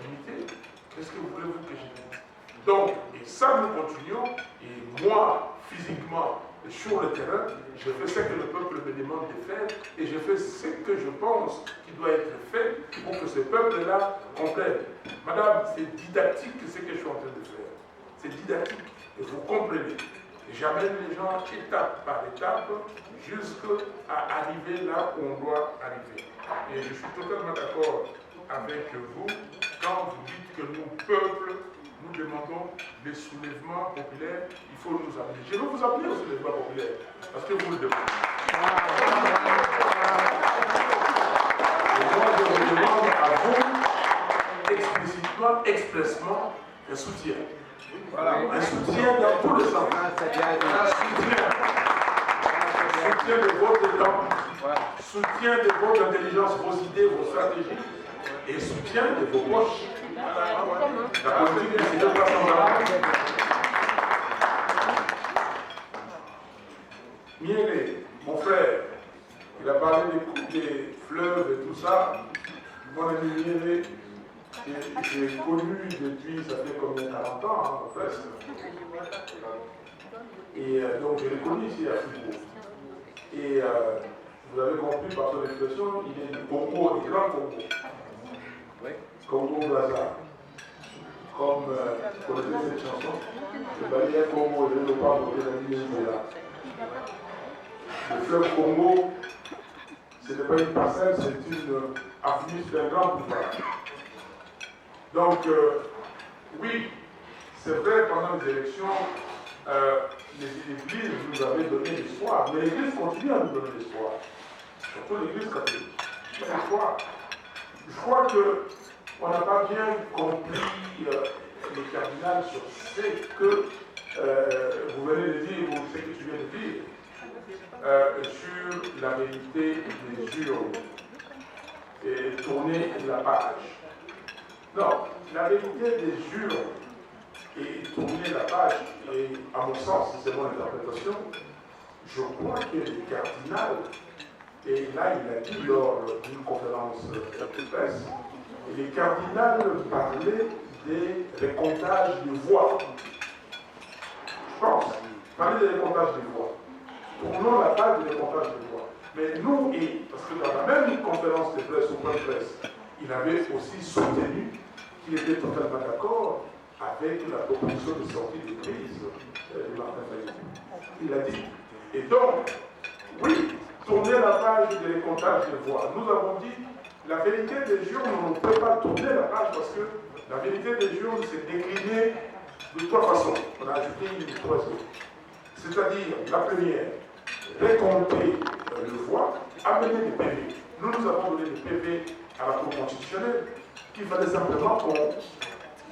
unité. Qu'est-ce que voulez-vous que je dise? Donc, et ça nous continuons, et moi, physiquement, sur le terrain, je fais ce que le peuple me demande de faire et je fais ce que je pense qui doit être fait pour que ce peuple-là comprenne. Madame, c'est didactique ce que je suis en train de faire. C'est didactique et vous comprenez. Et j'amène les gens étape par étape jusqu'à arriver là où on doit arriver. Et je suis totalement d'accord avec vous quand vous dites que nous, peuple, nous demandons des soulèvements populaires, il faut nous appeler. Je vais vous appeler au soulèvement populaire, parce que vous le demandez. Et moi, je vous demande à vous, explicitement, expressement, un soutien. Voilà. Un soutien dans tous les sens. Un soutien de votre temps, soutien de votre intelligence, vos idées, vos stratégies, et soutien de vos poches. La politique, c'est de façon Miéré, mon frère, il a parlé des fleuves et tout ça. Mon ami Miéré, j'ai connu depuis, ça fait combien, 40 ans, hein, presque. Et donc je l'ai connu ici à Foucault. Et vous avez compris par son expression, il est du Congo, du Grand Congo. Congo-Brazza. Comme vous connaissez cette chanson, le balai Congo, je ne veux pas monter la ligne là. Le fleuve Congo, ce n'est pas une parcelle, c'est une avenue sur un grand pouvoir. Donc, oui, c'est vrai, pendant les élections, l'Église nous avait donné l'espoir, mais l'Église continue à nous donner l'espoir. Surtout l'Église catholique. L'espoir. Je crois qu'on n'a pas bien compris les cardinals sur ce que vous venez de dire, ou ce que tu viens de dire, sur la vérité des urnes et tourner la page. Non, la vérité des urnes et tourner la page, et à mon sens, c'est mon interprétation, je crois que les cardinals, et là il a dit lors d'une conférence de presse, les cardinals parlaient des récomptages de voix. Je pense, parlaient des récomptages de voix. Tournons la page des récomptages de voix. Mais nous, parce que dans la même conférence de presse ou point de presse, il avait aussi soutenu qu'il était totalement d'accord avec la proposition de sortie de crise de Martin Fayet. Il l'a dit. Et donc, oui, tourner la page des récomptages de voix. Nous avons dit, la vérité des urnes, on ne peut pas tourner la page parce que la vérité des urnes, c'est décliné de trois façons. On a ajouté une troisième. C'est-à-dire, la première, récompter le voix, amener des PV. Nous avons donné des PV à la Cour constitutionnelle, qu'il fallait simplement qu'on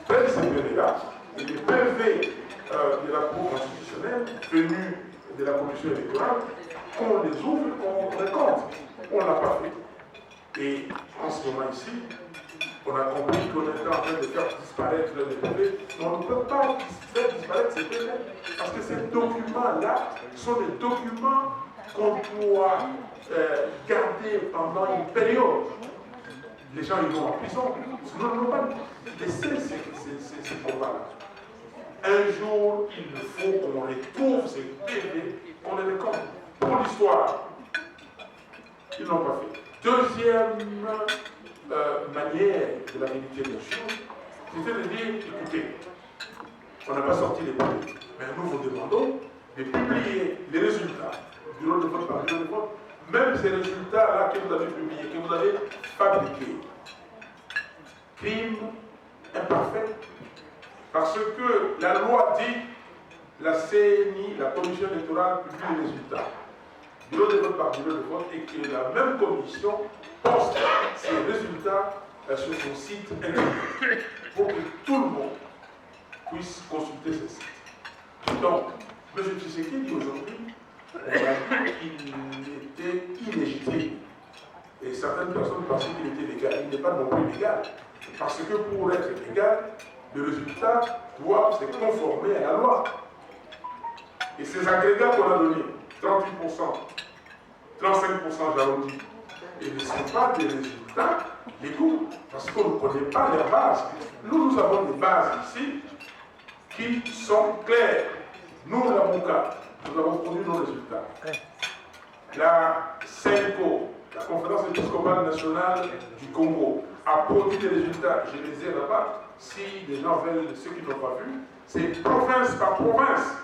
prenne ces PV-là, et les PV de la Cour constitutionnelle, venus de la commission électorale, qu'on les ouvre, qu'on récompte. On ne l'a pas fait. Et en ce moment ici, on a compris qu'on était en train de faire disparaître les PV. Mais on ne peut pas faire disparaître ces PV, parce que ces documents-là sont des documents qu'on doit garder pendant une période. Les gens ils vont en prison. Sinon, on ne peut pas laisser ces combats-là. Un jour, il faut qu'on retrouve ces PV, qu'on les récolte. Pour l'histoire, ils n'ont pas fait. Deuxième manière de la vérité des choses, c'était de dire, écoutez, on n'a pas sorti les PV, mais nous vous demandons de publier les résultats, bureau de vote par bureau de vote, même ces résultats-là que vous avez publiés, que vous avez fabriqués. Crime imparfait. Parce que la loi dit, la CNI, la commission électorale, publie les résultats. Bureau de vote par bureau de vote, et que la même commission poste ces résultats sur son site internet pour que tout le monde puisse consulter ce site. Donc, M. Tshisekedi aujourd'hui, on a dit qu'il était illégitime. Et certaines personnes pensaient qu'il était légal. Il n'est pas non plus légal. Parce que pour être légal, les résultats doivent se conformer à la loi. Et ces agrégats qu'on a donnés, 38%, 35% j'arrondis, et ne sont pas des résultats légaux, parce qu'on ne connaît pas les bases. Nous avons des bases ici qui sont claires. Nous, la MOCA, nous avons produit nos résultats. La CENCO, la Conférence épiscopale nationale du Congo, a produit des résultats. Je les ai là-bas. Si les gens veulent, ceux qui n'ont pas vu, c'est province par province.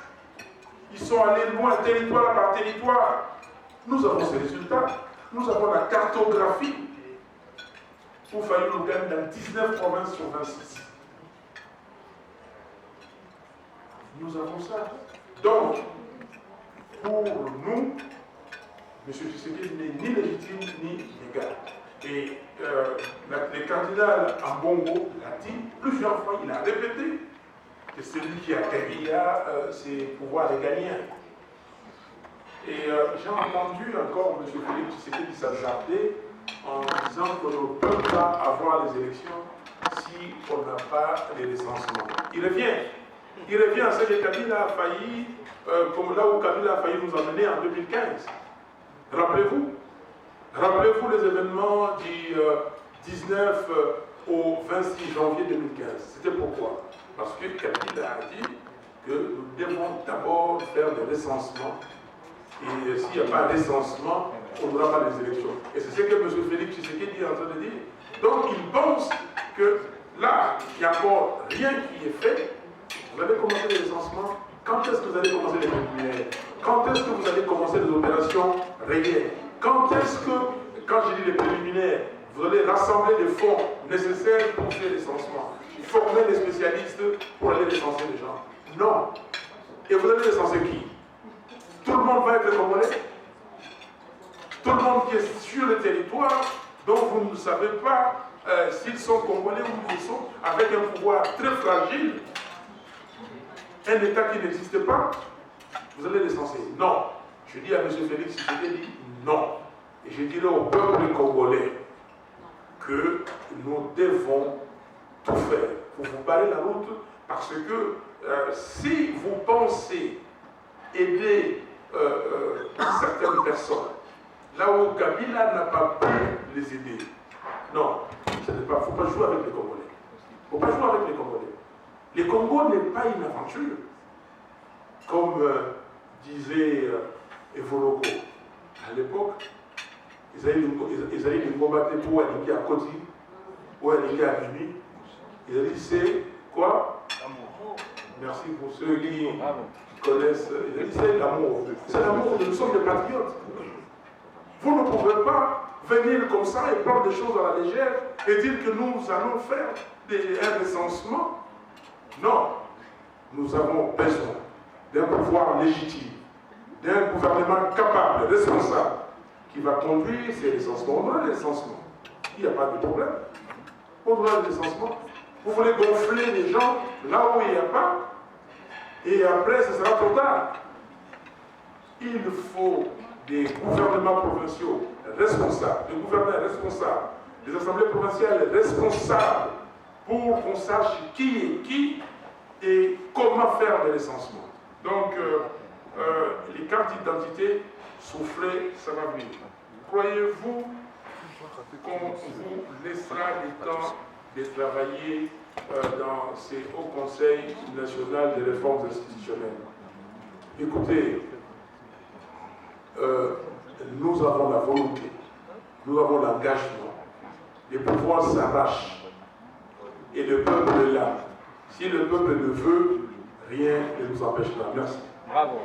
Ils sont allés loin, territoire par territoire. Nous avons ces résultats. Nous avons la cartographie pour Fayou Loukane dans 19 provinces sur 26. Nous avons ça. Donc, pour nous, M. Tshisekedi n'est ni légitime ni légal. Et le cardinal Ambongo l'a dit plusieurs fois, il a répété que c'est lui qui a gagné ses pouvoirs régaliens. Et j'ai entendu encore M. Félix Tshisekedi s'attarder en disant qu'on ne peut pas avoir les élections si on n'a pas les recensements. Il revient à ce que Kabila a failli, comme là où Kabila a failli nous emmener en 2015. Rappelez-vous les événements du 19 au 26 janvier 2015. C'était pourquoi? Parce que Kabila a dit que nous devons d'abord faire des recensements. Et s'il n'y a pas de recensement, on n'aura pas les élections. Et c'est ce que M. Félix Tshisekedi est en train de dire. Donc il pense que là, il n'y a encore rien qui est fait. Vous allez commencer les recensements. Quand est-ce que vous allez commencer les préliminaires? Quand est-ce que vous allez commencer les opérations réelles? Quand est-ce que, quand je dis les préliminaires, vous allez rassembler les fonds nécessaires pour faire les recensements, former les spécialistes pour aller recenser les gens? Non. Et vous allez recenser qui? Tout le monde va être congolais? Tout le monde qui est sur le territoire, dont vous ne savez pas s'ils sont congolais ou ils sont, avec un pouvoir très fragile, un État qui n'existe pas, vous allez recenser? Non. Je dis à M. Félix Tshisekedi non. Et je dirai au peuple congolais que nous devons tout faire pour vous barrer la route, parce que si vous pensez aider certaines personnes, là où Kabila n'a pas pu les aider, non, il ne faut pas jouer avec les Congolais. Il ne faut pas jouer avec les Congolais. Les Congo n'est pas une aventure, comme disait Evoloko. À l'époque, ils allaient nous combattre pour aller à Koti, pour aller à Bini. Ils allaient dit, c'est quoi? Merci pour ceux qui connaissent. Ils allaient dit, c'est l'amour. C'est l'amour, nous sommes des patriotes. Vous ne pouvez pas venir comme ça et prendre des choses à la légère et dire que nous allons faire un recensement. Non, nous avons besoin d'un pouvoir légitime, d'un gouvernement capable, responsable, qui va conduire ces recensements. On aura les recensements. Il n'y a pas de problème. On aura les recensements. Vous voulez gonfler les gens là où il n'y a pas, et après ce sera trop tard. Il faut des gouvernements provinciaux responsables, des gouverneurs responsables, des assemblées provinciales responsables, pour qu'on sache qui est qui et comment faire le recensement. Donc, les cartes d'identité soufflées, ça va venir. Croyez-vous qu'on vous laissera le temps de travailler dans ces hauts conseils nationaux de réformes institutionnelles? Écoutez, nous avons la volonté, nous avons l'engagement, les pouvoirs s'arrachent et le peuple est là. Si le peuple le veut, rien ne nous empêchera. Merci.
Bravo.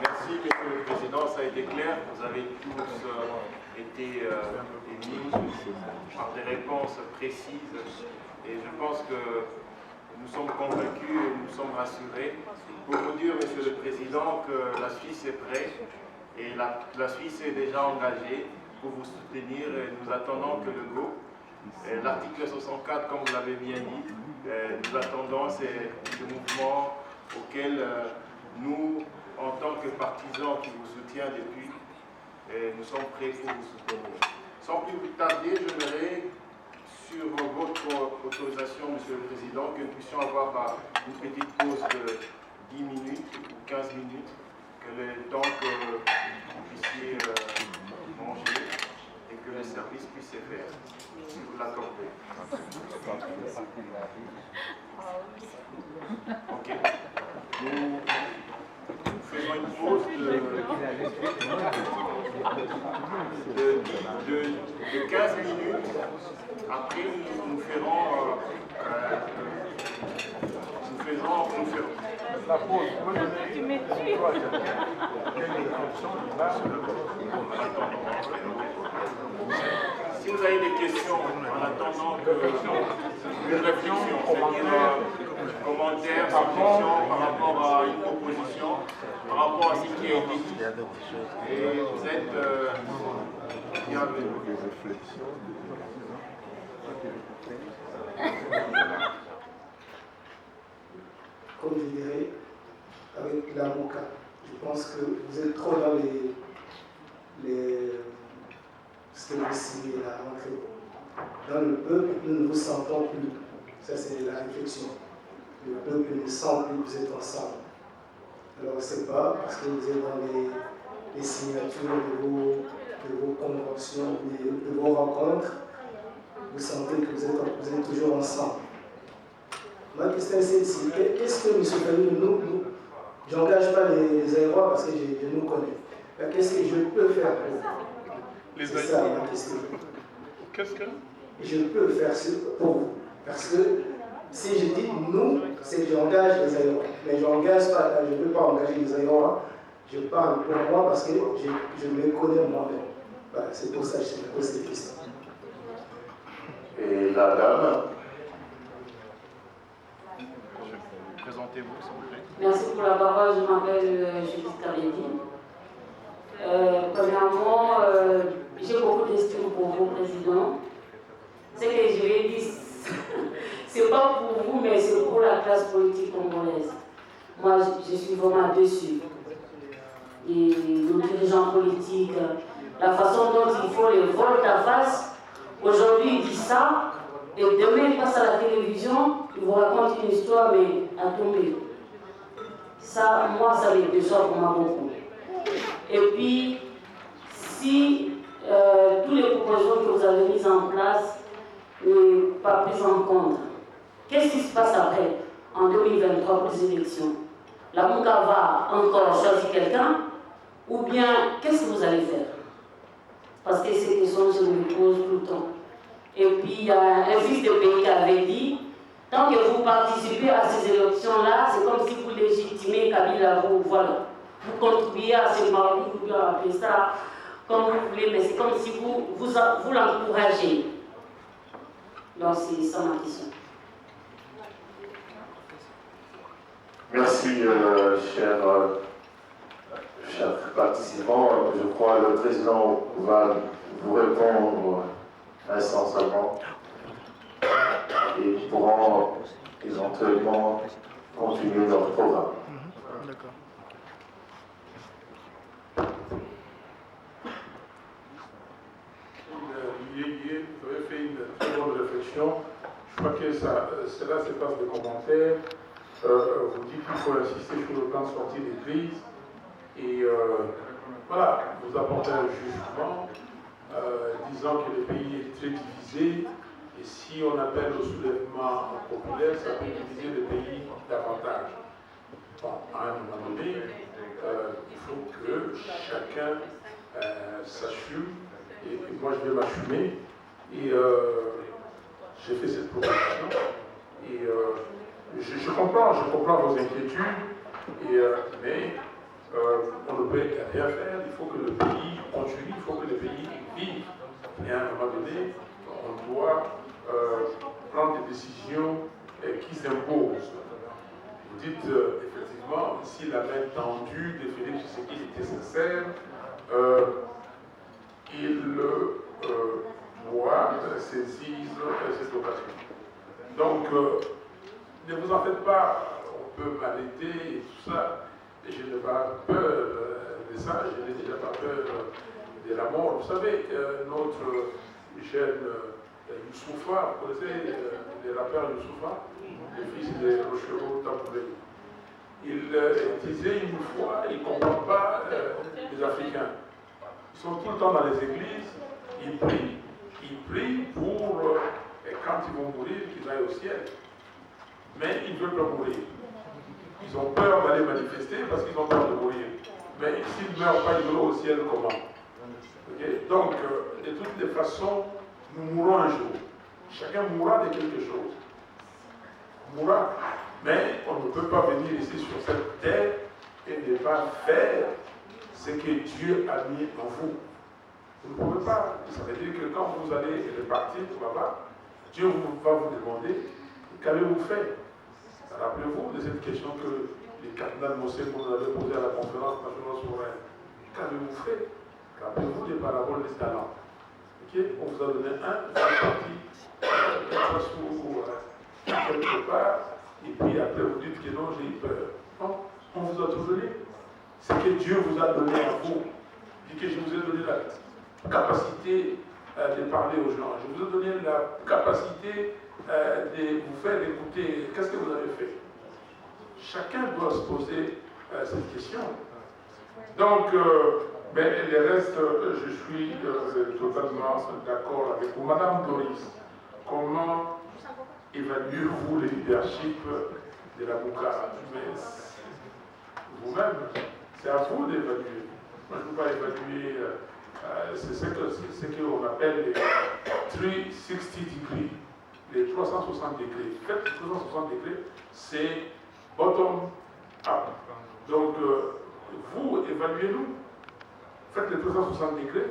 Merci, Monsieur le Président. Ça a été clair. Vous avez tous été émis par des réponses précises. Et je pense que nous sommes convaincus et nous sommes rassurés. Pour vous dire, Monsieur le Président, que la Suisse est prête et la Suisse est déjà engagée pour vous soutenir. Et nous attendons que le go. L'article 64, comme vous l'avez bien dit, nous attendons ces mouvements auxquels nous, en tant que partisans qui vous soutiennent depuis, nous sommes prêts pour vous soutenir. Sans plus tarder, j'aimerais, sur votre autorisation, Monsieur le Président, que nous puissions avoir une petite pause de 10 minutes ou 15 minutes, que le temps que vous puissiez manger et que le service puisse se faire, si vous l'accordez. Ok. Nous faisons une pause de 15 minutes. Après, nous ferons
la pause.
Tu m'études.
Si vous avez des questions en attendant que une réflexion, c'est-à-dire commentaires, suggestions par rapport à une proposition, par rapport à ce qui a été dit, et vous êtes bienvenus.
Comme je dirais, avec la MOCA, je pense que vous êtes trop dans ce que vous signez là, dans le peuple, nous ne vous sentons plus. Ça, c'est la réflexion. Le peuple ne sent plus que vous êtes ensemble. Alors, ce n'est pas parce que vous êtes dans
les signatures de vos conventions, de vos rencontres, vous sentez que vous êtes toujours ensemble. Ma question est celle-ci. Qu'est-ce que M. Fayou, j'engage pas les Aérois parce que je nous connais. Qu'est-ce que je peux faire pour vous? C'est ça ma question.
Qu'est-ce que
je peux faire pour vous? Parce que si je dis nous, c'est que j'engage les Aérois. Mais je ne peux pas engager les Aérois. Je parle pour moi parce que je me connais moi-même. Voilà, c'est pour ça que je me pose cette question.
Et la dame.
Présentez-vous, s'il vous plaît.
Merci pour la parole. Je m'appelle Judith Kabedi. Premièrement, j'ai beaucoup d'estime pour vous, Président. Ce que je vais dire, c'est pas pour vous, mais c'est pour la classe politique congolaise. Moi, je suis vraiment déçue. Et nos dirigeants politiques, la façon dont ils font les volte-à-face, aujourd'hui ils disent ça, et demain ils passent à la télévision, ils vous racontent une histoire, mais à tomber. Ça, moi, ça me déçoit vraiment beaucoup. Et puis, si tous les propositions que vous avez mises en place n'est pas prises en compte, qu'est-ce qui se passe après, en 2023 pour les élections? La Mouka va encore choisir quelqu'un, ou bien qu'est-ce que vous allez faire? Parce que ces questions, je me pose tout le temps. Et puis, il y a un fils de pays qui avait dit, tant que vous participez à ces élections-là, c'est comme si vous légitimez Kabila, voilà. Vous contribuez à ce marron, vous pouvez appeler ça comme vous voulez, mais c'est comme si vous l'encouragez. Donc, c'est ça ma question.
Merci, chers participants. Je crois que le président va vous répondre instantanément et pourront éventuellement continuer leur programme.
D'accord. Vous avez fait une très bonne réflexion. Je crois que cela se passe de commentaires. Vous dites qu'il faut insister sur le plan de sortie des crises. Et voilà, vous apportez un jugement disant que le pays est très divisé. Et si on appelle au soulèvement populaire, ça peut diviser le pays davantage. Bon, à un moment donné, il faut que chacun s'assume. Et moi, je vais m'assumer. Et j'ai fait cette proposition. Et je comprends vos inquiétudes. Mais on ne peut rien faire. Il faut que le pays continue, il faut que le pays vive. Et à un moment donné, on doit prendre des décisions qui s'imposent. Vous dites effectivement, si la main tendue de Félix Tshisekedi était sincère, il doit saisir cette occasion. Donc, ne vous en faites pas, on peut m'arrêter et tout ça. Et je n'ai pas peur de ça, je n'ai déjà pas peur de la mort. Vous savez, notre jeune Youssoufa, vous connaissez le rappeur Youssoufa, le fils de Rochero Tambouré. Il disait une fois, il ne comprend pas les Africains. Ils sont tout le temps dans les églises, ils prient pour, quand ils vont mourir, qu'ils aillent au ciel. Mais ils ne veulent pas mourir. Ils ont peur d'aller manifester parce qu'ils ont peur de mourir. Mais s'ils ne meurent pas, ils vont au ciel comment? Okay? Donc, de toutes les façons, nous mourrons un jour. Chacun mourra de quelque chose. Mourra. Mais on ne peut pas venir ici sur cette terre et ne pas faire ce que Dieu a mis en vous. Vous ne pouvez pas. Ça veut dire que quand vous allez repartir là-bas, Dieu va vous demander qu'avez-vous fait? Rappelez-vous de cette question que le cardinal Mossé nous avait posée à la conférence nationale souveraine. Qu'avez-vous fait? Rappelez-vous des paraboles des talents. Okay? On vous a donné un, vous êtes parti mettre sous quelque part, et puis après vous dites que non, j'ai eu peur. Non, on vous a tout donné. C'est que Dieu vous a donné à vous. Il dit que je vous ai donné la capacité de parler aux gens. Je vous ai donné la capacité de vous faire écouter. Qu'est-ce que vous avez fait? Chacun doit se poser cette question. Donc, Mais le reste, je suis totalement d'accord avec vous. Madame Doris, comment évaluez-vous le leadership de la Boukara? Vous-même, c'est à vous d'évaluer. Moi, je ne peux pas évaluer, c'est ce qu'on appelle les 360 degrés, les 360 degrés. Faites 360 degrés, c'est bottom up. Donc, vous, évaluez-nous. Faites les 360 degrés.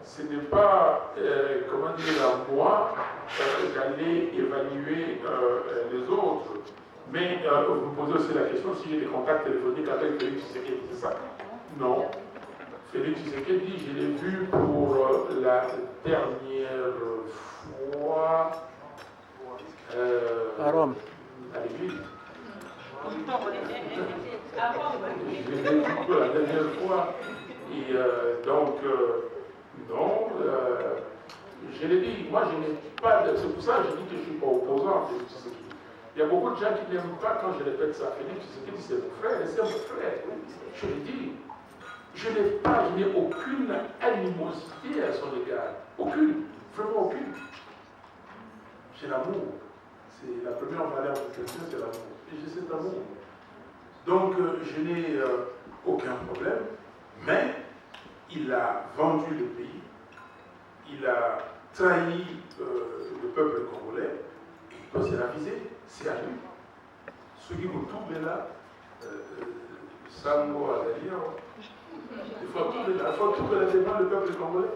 Ce n'est pas, comment dire, à moi d'aller évaluer les autres. Mais vous me posez aussi la question si j'ai des contacts téléphoniques avec Félix Tshisekedi, c'est ça? Non. Félix Tshisekedi, je l'ai vu pour la dernière fois
à Rome.
À l'église. Je l'ai vu pour la dernière fois. Et donc, non, je l'ai dit, moi je n'ai pas de... C'est pour ça que je dis que je ne suis pas opposant à Félix Tshisekedi. Il y a beaucoup de gens qui n'aiment pas quand je répète ça. Félix Tshisekedi, c'est mon frère, et c'est mon frère. Je l'ai dit. Je n'ai aucune animosité à son égard. Aucune. Vraiment aucune. J'ai l'amour. C'est la première valeur de quelqu'un, c'est l'amour. Et j'ai cet amour. Donc, je n'ai aucun problème. Mais, il a vendu le pays. Il a trahi le peuple congolais. Et il doit se raviser. C'est à lui. Ceux qui vous tournent là, Sango à l'ailleurs, il faut tout devant le peuple congolais.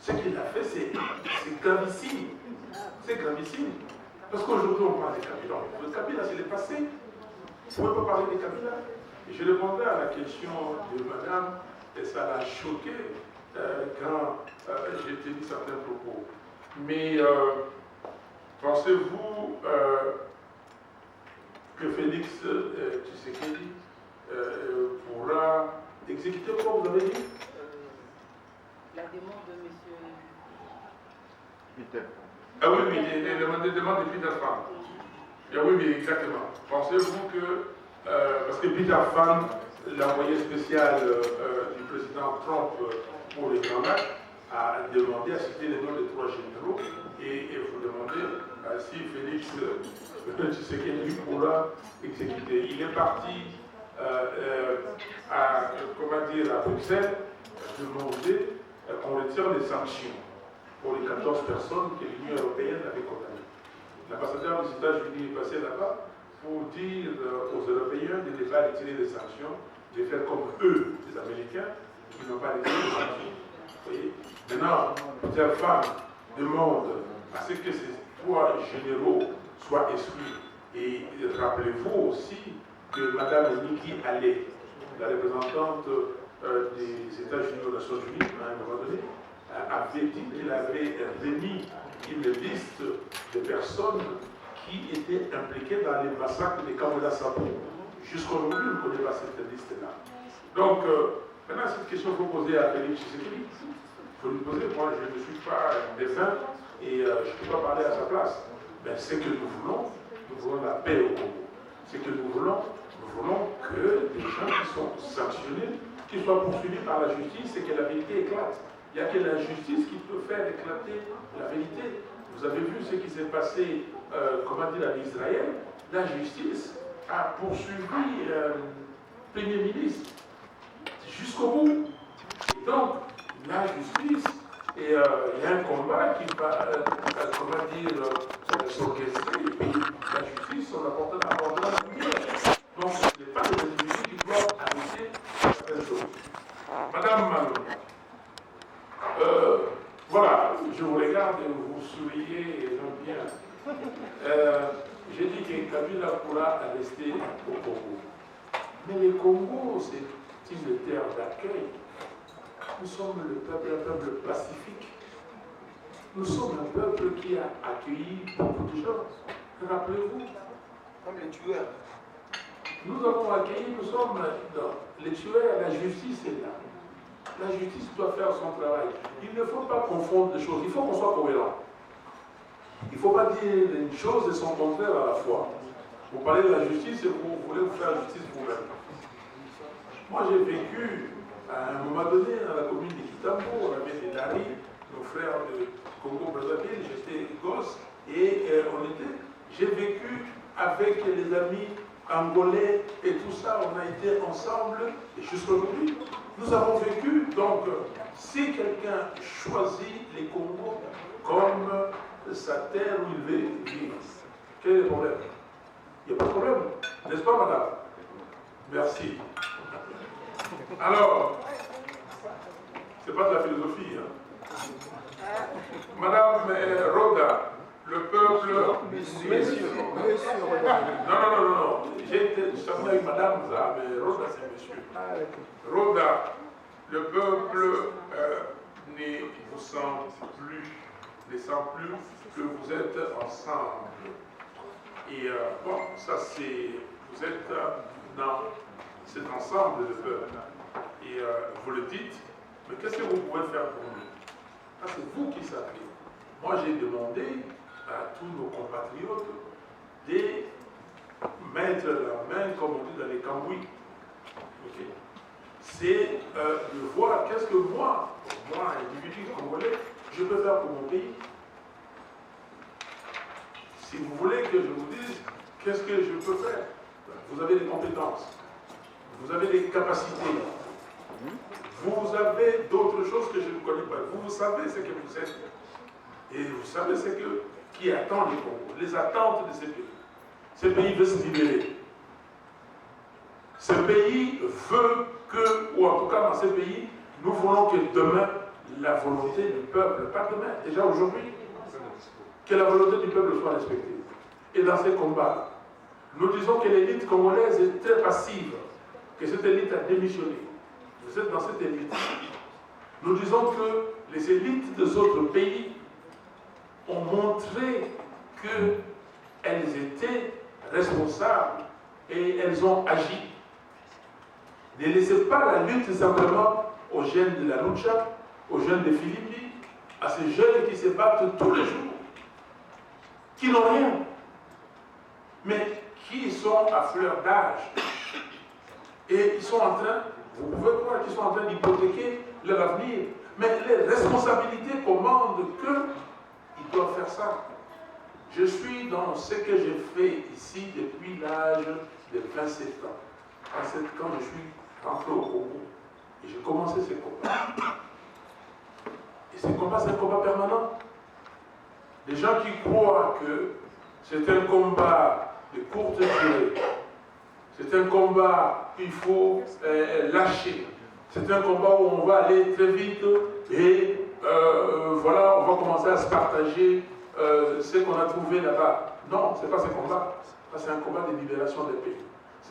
Ce qu'il a fait, c'est gravissime. C'est gravissime. Parce qu'aujourd'hui, on parle de Kabila. Le Kabila, c'est le passé. Vous ne pouvez pas parler de Kabila. Et je répondais à la question de madame, et ça l'a choqué quand j'ai tenu certains propos. Mais pensez-vous que Félix Tshisekedi pourra exécuter quoi vous avez dit?
La demande de monsieur
Peter. Ah oui, oui, demande de Peter Fan. Ah oui, oui, exactement. Pensez-vous que, parce que Peter Fan, l'envoyé spécial du président Trump pour les Grands Lacs, a demandé à citer les noms des 3 généraux et vous demandez si Félix Tshisekedi pourra exécuter. Il est parti à Bruxelles demander qu'on retire les sanctions pour les 14 personnes que l'Union européenne avait condamnées. L'ambassadeur des États-Unis est passé là-bas pour dire aux Européens de ne pas retirer les sanctions, de faire comme eux, les Américains, qui n'ont pas retiré les sanctions. Vous voyez? Maintenant, Peter Fan demande à ce que ces 3 généraux soient exclus. Et rappelez-vous aussi que Mme Nikki Haley, la représentante des États-Unis aux Nations Unies, à un moment donné, avait dit qu'il avait remis une liste de personnes qui étaient impliquées dans les massacres de Kamala Sabo. Jusqu'aujourd'hui, on ne connaît pas cette liste-là. Donc, maintenant, cette question qu'il faut poser à Félix Tshisekedi, il faut lui poser. Moi, je ne suis pas un médecin et je ne peux pas parler à sa place. Mais ce que nous voulons la paix au Congo. Ce que nous voulons que les gens qui sont sanctionnés, qu'ils soient poursuivis par la justice et que la vérité éclate. Il n'y a que la justice qui peut faire éclater la vérité. Vous avez vu ce qui s'est passé, en Israël. La justice a poursuivi le Premier ministre jusqu'au bout. Et donc, la justice, et il y a un combat qui va, s'orchestrer, et puis la justice, on apportera la lumière. Donc, ce n'est pas les individus qui doivent arrêter certaines choses. Madame Malou, voilà, je vous regarde et vous souriez et non bien. J'ai dit que Kabila pourra rester au Congo. Mais le Congo, c'est une terre d'accueil. Nous sommes un peuple pacifique. Nous sommes un peuple qui a accueilli beaucoup de gens. Rappelez-vous.
Comme les tueurs.
Nous avons accueilli, nous sommes les tueurs, la justice est là. La justice doit faire son travail. Il ne faut pas confondre les choses. Il faut qu'on soit cohérent. Il ne faut pas dire une chose et son contraire à la fois. Vous parlez de la justice et vous voulez vous faire justice vous-même. Moi, j'ai vécu À un moment donné, dans la commune de Kitambo, on avait des Dari, nos frères de Congo-Brazzaville, j'étais gosse, et j'ai vécu avec les amis angolais et tout ça, on a été ensemble, et jusqu'aujourd'hui, nous avons vécu. Donc, si quelqu'un choisit les Congos comme sa terre où il veut vivre, quel est le problème? Il n'y a pas de problème, n'est-ce pas, madame? Merci. Alors, c'est pas de la philosophie, hein. Madame Roda, le peuple... Monsieur. Non. J'ai été sorti avec madame, ça, mais Roda, c'est monsieur. Roda, le peuple ne vous sent plus que vous êtes ensemble. Et bon, ça c'est... Vous êtes dans cet ensemble de peuple. Et vous le dites, mais qu'est-ce que vous pouvez faire pour nous? Ah, c'est vous qui savez. Moi, j'ai demandé à tous nos compatriotes de mettre la main, comme on dit dans les cambouis. Okay. C'est de voir qu'est-ce que moi, individu congolais, je peux faire pour mon pays. Si vous voulez que je vous dise qu'est-ce que je peux faire, vous avez des compétences, vous avez des capacités, vous avez d'autres choses que je ne connais pas. Vous savez ce que vous êtes. Et vous savez ce qui attend les Congo, les attentes de ces pays. Ce pays veut se libérer. Ce pays veut que, ou en tout cas dans ce pays, nous voulons que demain, la volonté du peuple, pas demain, déjà aujourd'hui, que la volonté du peuple soit respectée. Et dans ces combats, nous disons que l'élite congolaise est très passive, que cette élite a démissionné. Vous êtes dans cette élite. Nous disons que les élites des autres pays ont montré qu'elles étaient responsables et elles ont agi. Ne laissez pas la lutte simplement aux jeunes de la Lucha, aux jeunes de Philippi, à ces jeunes qui se battent tous les jours, qui n'ont rien, mais qui sont à fleur d'âge. Et ils sont en train, vous pouvez croire qu'ils sont en train d'hypothéquer leur avenir, mais les responsabilités commandent qu'ils doivent faire ça. Je suis dans ce que j'ai fait ici depuis l'âge de 27 ans. Quand je suis rentré au Congo, et j'ai commencé ces combats. Et ces combats, c'est un combat permanent. Les gens qui croient que c'est un combat de courte durée, c'est un combat qu'il faut lâcher, c'est un combat où on va aller très vite et voilà, on va commencer à se partager ce qu'on a trouvé là-bas. Non, ce n'est pas ce combat. C'est un combat de libération des pays.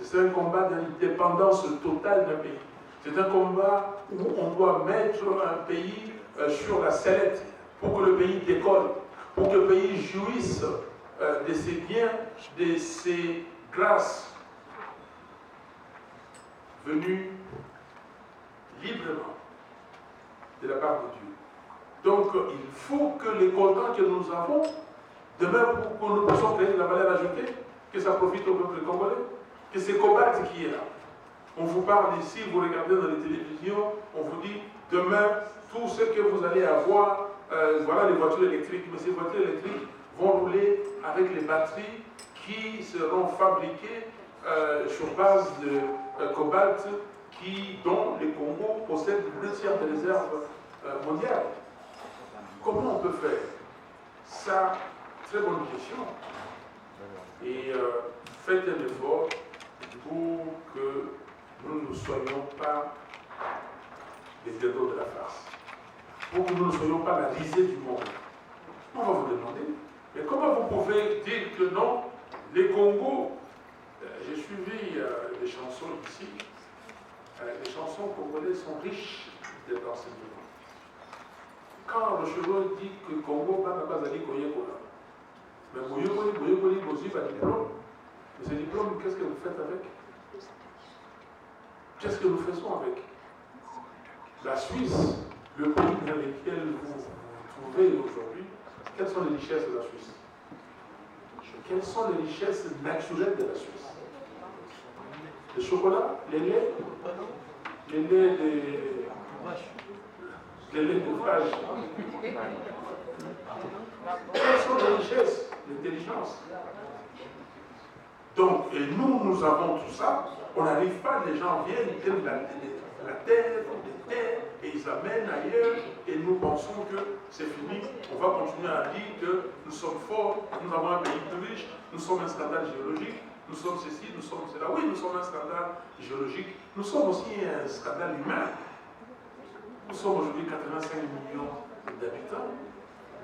C'est un combat d'indépendance totale d'un pays. C'est un combat où on doit mettre un pays sur la sellette pour que le pays décolle, pour que le pays jouisse de ses biens, de ses grâces venues librement de la part de Dieu. Donc il faut que les coltans que nous avons, demain pour que nous puissions créer de la valeur ajoutée, que ça profite au peuple congolais, que c'est Cobalt qui est là. On vous parle ici, vous regardez dans les télévisions, on vous dit demain, tout ce que vous allez avoir, voilà les voitures électriques, mais ces voitures électriques vont rouler avec les batteries qui seront fabriquées sur base de cobalt dont les Congo possèdent le 2 tiers des réserves mondiales. Comment on peut faire ça? Très bonne question. Et faites un effort pour que nous ne soyons pas les dédos de la farce, pour que nous ne soyons pas la risée du monde. On va vous demander, mais comment vous pouvez dire que non, les Congos, j'ai suivi les chansons ici, les chansons congolaises sont riches d'enseignements. Quand le cheveu dit que le Congo n'a pas allé Koyekola, mais Koyekoli aussi pas de diplôme. Mais ces diplômes, qu'est-ce que vous faites avec? Qu'est-ce que nous faisons avec? La Suisse, le pays dans lequel vous vous trouvez aujourd'hui, quelles sont les richesses de la Suisse? Quelles sont les richesses naturelles de la Suisse? Le chocolat, les laits, les laits de vache. Quelles sont les richesses, l'intelligence? Donc, et nous avons tout ça, on n'arrive pas, les gens viennent, ils prennent la terre, des terres, et ils amènent ailleurs, et nous pensons que c'est fini. On va continuer à dire que nous sommes forts, nous avons un pays plus riche, nous sommes un scandale géologique, nous sommes ceci, nous sommes cela. Oui, nous sommes un scandale géologique, nous sommes aussi un scandale humain. Nous sommes aujourd'hui 85 millions d'habitants.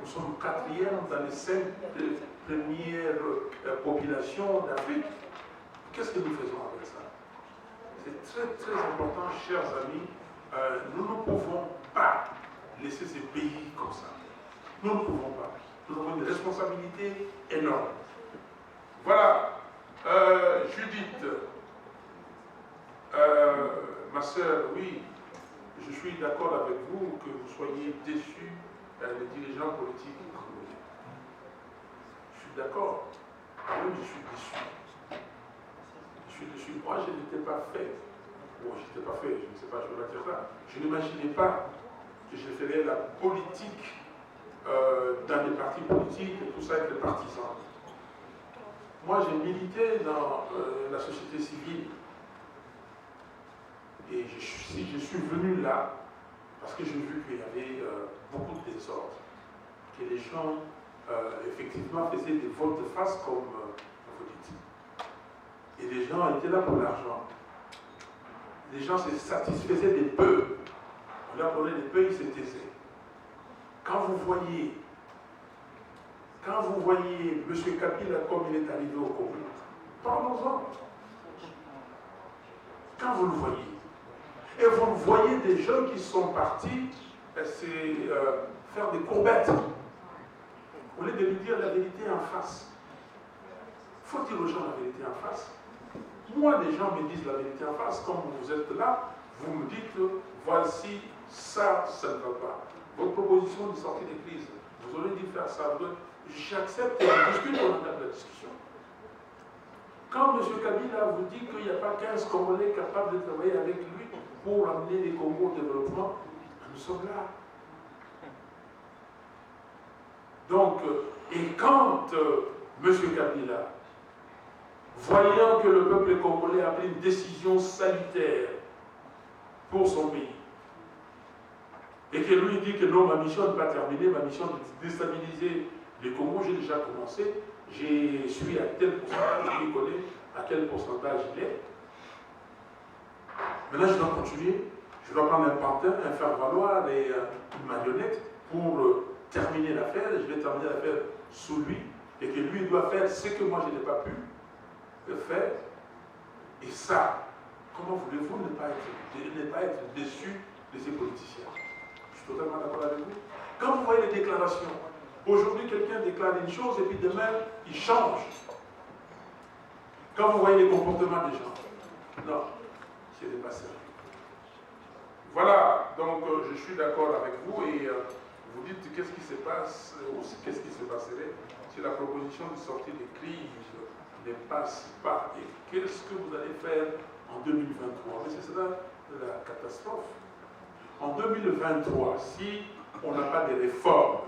Nous sommes 4e dans les 5 premières populations d'Afrique. Qu'est-ce que nous faisons avec ça? C'est très très important, chers amis. Nous ne pouvons pas laisser ces pays comme ça. Nous ne pouvons pas. Nous avons une responsabilité énorme. Voilà. Judith, ma soeur, oui, je suis d'accord avec vous que vous soyez déçus des dirigeants politiques congolais. Je suis d'accord. Oui, je suis déçu. Je suis déçu. Moi, je n'étais pas fait. Bon, je n'étais pas fait, je ne sais pas, je vais pas dire ça. Je n'imaginais pas que je ferais la politique dans les partis politiques et tout ça avec les partisans. Moi, j'ai milité dans la société civile. Et je suis venu là parce que j'ai vu qu'il y avait beaucoup de désordre. Que les gens, effectivement, faisaient des vols de face, comme vous dites. Et les gens étaient là pour l'argent. Les gens se satisfaisaient des peu. On leur donnait des peu, ils se taisaient. Quand vous voyez M. Kabila comme il est arrivé au Congo, parlons-en. Quand vous le voyez, et vous voyez des gens qui sont partis faire des courbettes, au lieu de lui dire la vérité en face. Il faut dire aux gens la vérité en face. Moi, les gens me disent la vérité en face, comme vous êtes là, vous me dites, voici, ça ne va pas. Votre proposition de sortie de crise, vous aurez dû faire ça. J'accepte et je discute, on a la discussion. Quand M. Kabila vous dit qu'il n'y a pas 15 Congolais capables de travailler avec lui pour amener les Congos au développement, nous sommes là. Donc, et quand M. Kabila, voyant que le peuple congolais a pris une décision salutaire pour son pays, et que lui dit que non, ma mission n'est pas terminée, ma mission de déstabiliser les Congos, j'ai déjà commencé, je suis à tel pourcentage, je lui connais à quel pourcentage il est. Maintenant, je dois continuer, je dois prendre un pantin, un faire-valoir et une marionnette pour terminer l'affaire, je vais terminer l'affaire sous lui, et que lui doit faire ce que moi je n'ai pas pu faire. Et ça, comment voulez-vous ne pas être déçu de ces politiciens? Je suis totalement d'accord avec vous. Quand vous voyez les déclarations, aujourd'hui quelqu'un déclare une chose et puis demain il change. Quand vous voyez les comportements des gens, non, ce n'est pas sérieux. Voilà, donc je suis d'accord avec vous et vous dites qu'est-ce qui se passe, ou qu'est-ce qui se passerait si la proposition de sortie de crise ne passe pas. Et qu'est-ce que vous allez faire en 2023? Mais c'est ça la catastrophe. En 2023, si on n'a pas de réformes,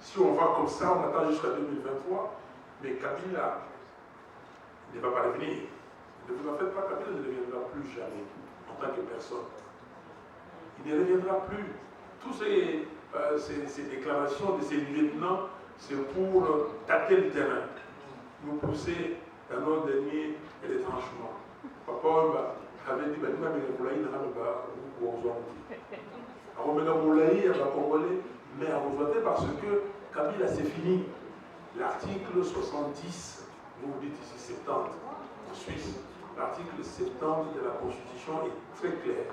si on va comme ça, on attend jusqu'à 2023, mais Kabila ne va pas revenir. Ne vous en faites pas, Kabila ne reviendra plus jamais en tant que personne. Il ne reviendra plus. Tous ces déclarations de ces lieutenants, c'est pour tâter le terrain, nous pousser dans nos derniers retranchements. Papa avait dit, mais à rejoindre parce que Kabila c'est fini. L'article 70, vous vous dites ici 70 en Suisse, l'article 70 de la Constitution est très clair.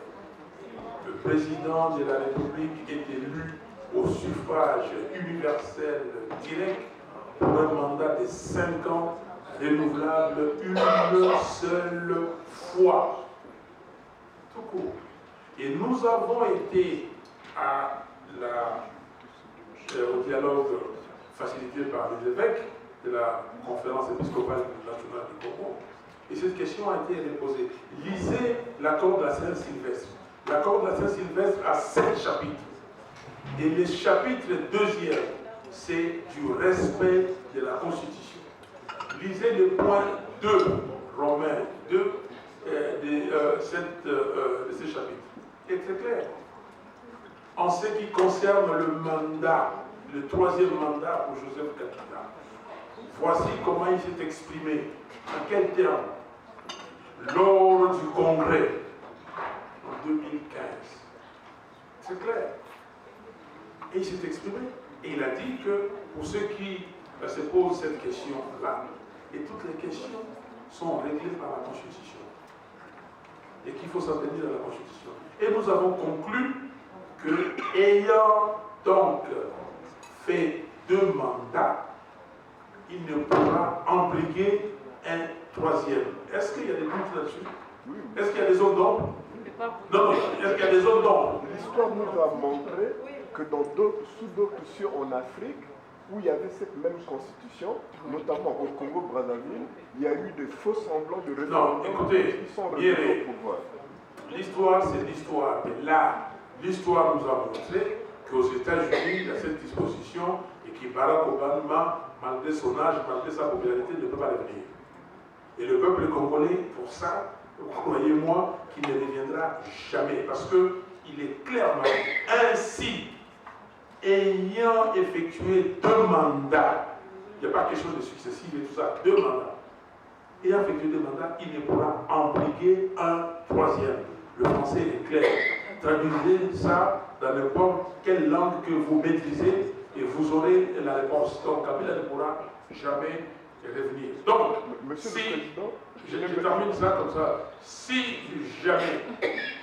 Le président de la République est élu au suffrage universel direct pour un mandat de 5 ans renouvelable une seule fois. Tout court. Et nous avons été au dialogue facilité par les évêques de la conférence épiscopale nationale du Congo. Et cette question a été reposée. Lisez l'accord de la Saint-Sylvestre. L'accord de la Saint-Sylvestre a 7 chapitres. Et le chapitre 2e, c'est du respect de la Constitution. Lisez le point 2, Romains 2, de ces chapitres. Et c'est clair. En ce qui concerne le mandat, le 3e mandat pour Joseph Kabila, voici comment il s'est exprimé. En quel terme? Lors du Congrès en 2015. C'est clair. Et il s'est exprimé. Et il a dit que pour ceux qui se posent cette question-là, et toutes les questions sont réglées par la Constitution. Et qu'il faut s'en tenir à la Constitution. Et nous avons conclu que, ayant donc fait 2 mandats, il ne pourra imbriquer un 3e. Est-ce qu'il y a des doutes là-dessus? Est-ce qu'il y a des zones d'ombre? Non, est-ce qu'il y a des zones d'ombre?
L'histoire nous a montré que sous d'autres cieux en Afrique, où il y avait cette même constitution, notamment au Congo-Brazzaville, il y a eu de faux semblants de référendum qui sont revenus au pouvoir.
L'histoire, c'est l'histoire. Mais là, l'histoire nous a montré qu'aux États-Unis, il y a cette disposition et que Barack Obama, malgré son âge, malgré sa popularité, ne peut pas revenir. Et le peuple congolais, pour ça, croyez-moi, qu'il ne reviendra jamais. Parce qu'il est clairement ainsi, ayant effectué 2 mandats, il n'y a pas quelque chose de successif et tout ça, 2 mandats. Ayant effectué 2 mandats, il ne pourra embriguer un 3e. Le français est clair. Traduisez ça dans n'importe quelle langue que vous maîtrisez et vous aurez la réponse. Donc Kabila ne pourra jamais revenir. Donc,
Monsieur le Président,
je termine ça comme ça. Si jamais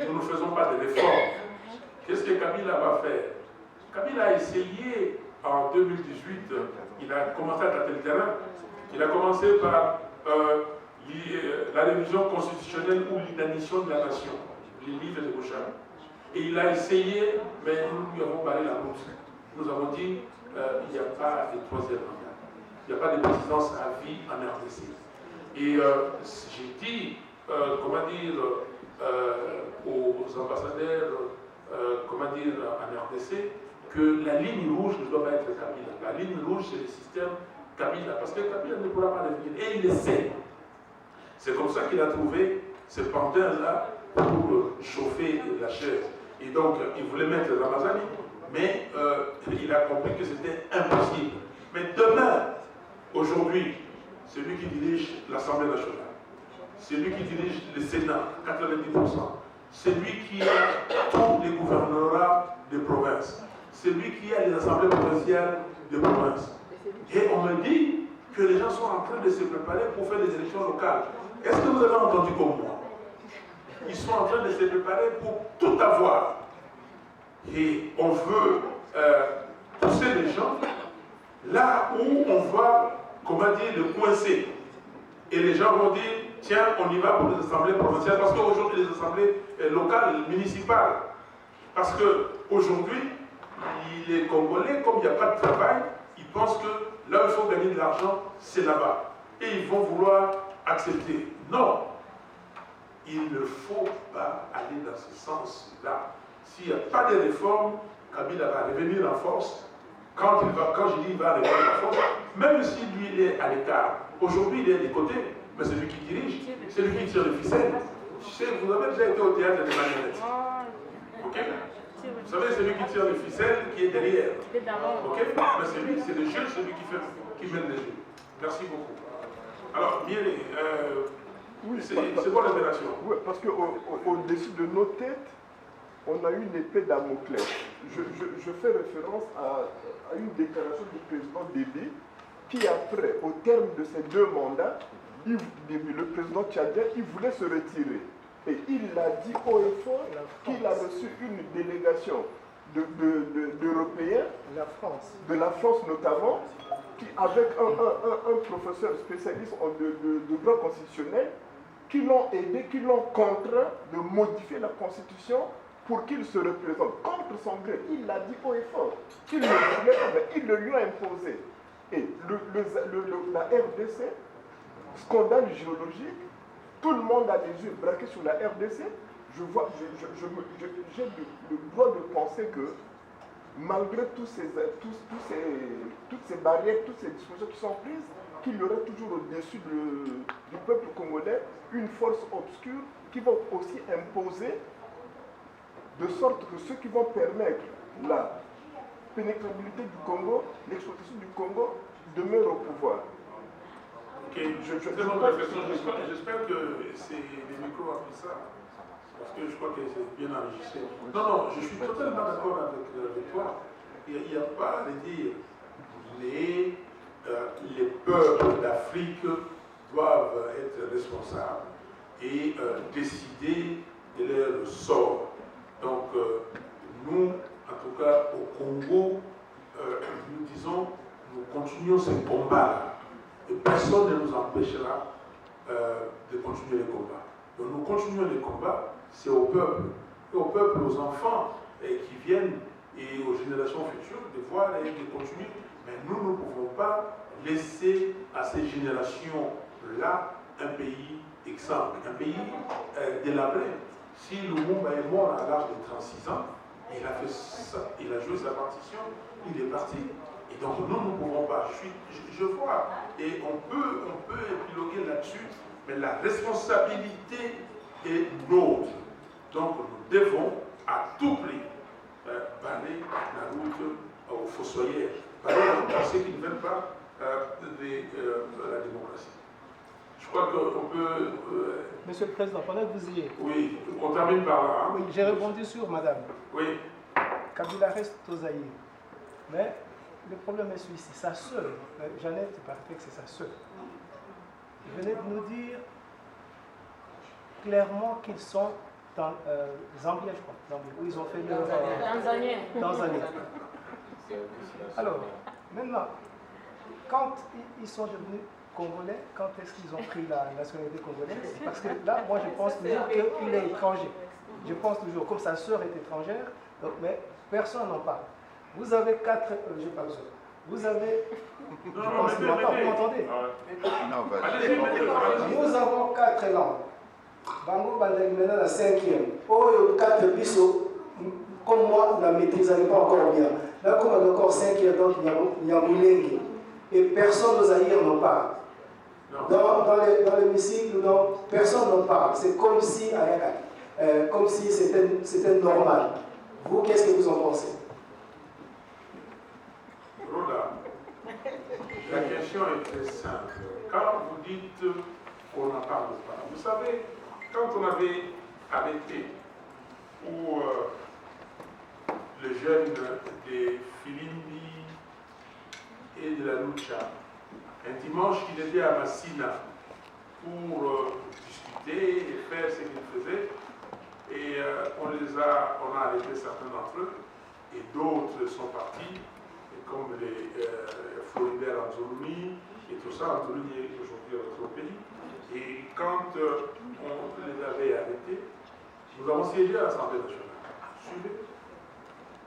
nous ne faisons pas de réformes, qu'est-ce que Kabila va faire? Kabila a essayé en 2018, il a commencé à tâter le terrain. Il a commencé par la révision constitutionnelle ou l'inanition de la nation, les livres de Bouchard. Et il a essayé, mais nous lui avons barré la route. Nous avons dit il n'y a pas de 3e mandat. Il n'y a pas de présidence à vie en RDC. Et j'ai dit, comment dire, aux ambassadeurs, comment dire, en RDC, que la ligne rouge ne doit pas être Kabila. La ligne rouge, c'est le système Kabila, parce que Kabila ne pourra pas revenir. Et il le sait. C'est comme ça qu'il a trouvé ce pantin-là pour chauffer la chaise. Et donc, il voulait mettre Ramazani, mais il a compris que c'était impossible. Mais demain, aujourd'hui, celui qui dirige l'Assemblée nationale, celui qui dirige le Sénat, 90%, celui qui a tous les gouvernorats de province, celui qui a les assemblées provinciales de province. Et on me dit que les gens sont en train de se préparer pour faire des élections locales. Est-ce que vous avez entendu comme moi? Ils sont en train de se préparer pour tout avoir. Et on veut pousser les gens là où on va, comment dire, le coincer. Et les gens vont dire, tiens, on y va pour les assemblées provinciales, parce qu'aujourd'hui, les assemblées locales, municipales, parce qu'aujourd'hui, les Congolais, comme il n'y a pas de travail, ils pensent que là où il faut gagner de l'argent, c'est là-bas. Et ils vont vouloir accepter. Non, il ne faut pas aller dans ce sens-là. S'il n'y a pas de réforme, Kabila va revenir en force. Quand je dis il va revenir en force, même si lui il est à l'écart, aujourd'hui il est des côtés, mais c'est lui qui dirige, c'est lui qui tire les ficelles. Vous avez déjà été au théâtre des marionnettes. Ok? Vous savez, c'est lui qui tire les ficelles, qui est derrière. Ok? Mais c'est lui, c'est le jeu, c'est lui qui mène les jeux. Merci beaucoup. Alors, bien,
oui,
c'est quoi l'opération?
Oui, parce qu'au-dessus de nos têtes, on a une épée Damoclès. Je fais référence à une déclaration du président Déby qui, après, au terme de ces 2 mandats, le président tchadien, il voulait se retirer. Et il a dit haut et fort qu'il a reçu une délégation d'Européens, de la France notamment, qui, avec un professeur spécialiste de droit constitutionnel, qui l'ont aidé, qui l'ont contraint de modifier la Constitution pour qu'il se représente contre son gré. Il l'a dit haut et fort qu'il ne voulait pas, mais il le lui a imposé. Et la RDC, scandale géologique, tout le monde a les yeux braqués sur la RDC, j'ai le droit de penser que malgré toutes ces barrières, toutes ces dispositions qui sont prises, qu'il y aurait toujours au-dessus du peuple congolais une force obscure qui va aussi imposer, de sorte que ceux qui vont permettre la pénétrabilité du Congo, l'exploitation du Congo, demeurent au pouvoir.
Ok, j'espère que c'est les micros ont fait ça, parce que je crois que c'est bien enregistré. Non, je suis totalement d'accord avec toi. Il n'y a pas à dire les peuples d'Afrique doivent être responsables et décider de leur sort. Donc, nous, en tout cas au Congo, nous disons, nous continuons ce combat. Et personne ne nous empêchera de continuer les combats. Donc nous continuons les combats, c'est au peuple, et au peuple, aux enfants qui viennent et aux générations futures de voir et de continuer. Mais nous ne pouvons pas laisser à ces générations-là un pays exemple, un pays délabré. Si Lumumba est mort à l'âge de 36 ans, il a fait ça, il a joué sa partition, il est parti. Et donc nous ne pouvons pas, je vois, et on peut épiloguer là-dessus, mais la responsabilité est nôtre. Donc nous devons à tout prix barrer la route aux fossoyeurs, barrer à ceux qui ne veulent pas de la démocratie. Je crois qu'on peut...
Monsieur le Président, pendant que vous y êtes...
Oui, on termine par là. Hein?
Oui, j'ai répondu sur madame.
Oui.
Kabila reste au Zaïre. Mais le problème est celui-ci. Sa sœur, Jeannette, il paraît que c'est sa sœur. Il venait de nous dire clairement qu'ils sont dans Zambie, je crois, Zambie, où ils ont fait leur... Tanzanie. Alors, maintenant, quand ils sont devenus Congolais, quand est-ce qu'ils ont pris la nationalité congolaise? Parce que là, moi, je pense toujours qu'il est étranger. Je pense toujours, comme sa sœur est étrangère, donc, mais personne n'en parle. Vous avez 4... je n'ai pas besoin. Vous avez... Je pense qu'il m'entend, vous m'entendez? Nous avons 4 langues. Bango Bandagi maintenant la 5e. Oh, 4 bisous, comme moi, ne la maîtrisait pas encore bien. Là, comme on a encore 5e, donc il y a Moulengue. Et personne aux Zaïre n'en parle. Dans l'hémicycle, personne n'en parle. C'est comme si c'était normal. Vous, qu'est-ce que vous en pensez?
Roda, la question est très simple. Quand vous dites qu'on n'en parle pas, vous savez, quand on avait arrêté pour le jeune des Filimbi et de la Lucha, un dimanche, il était à Massina pour discuter et faire ce qu'il faisait. Et on a arrêté certains d'entre eux, et d'autres sont partis, et comme les Floribert Anzolumi, et tout ça, Anzolumi est aujourd'hui dans notre pays. Et quand on les avait arrêtés, nous avons siégé à l'Assemblée nationale. Suivez.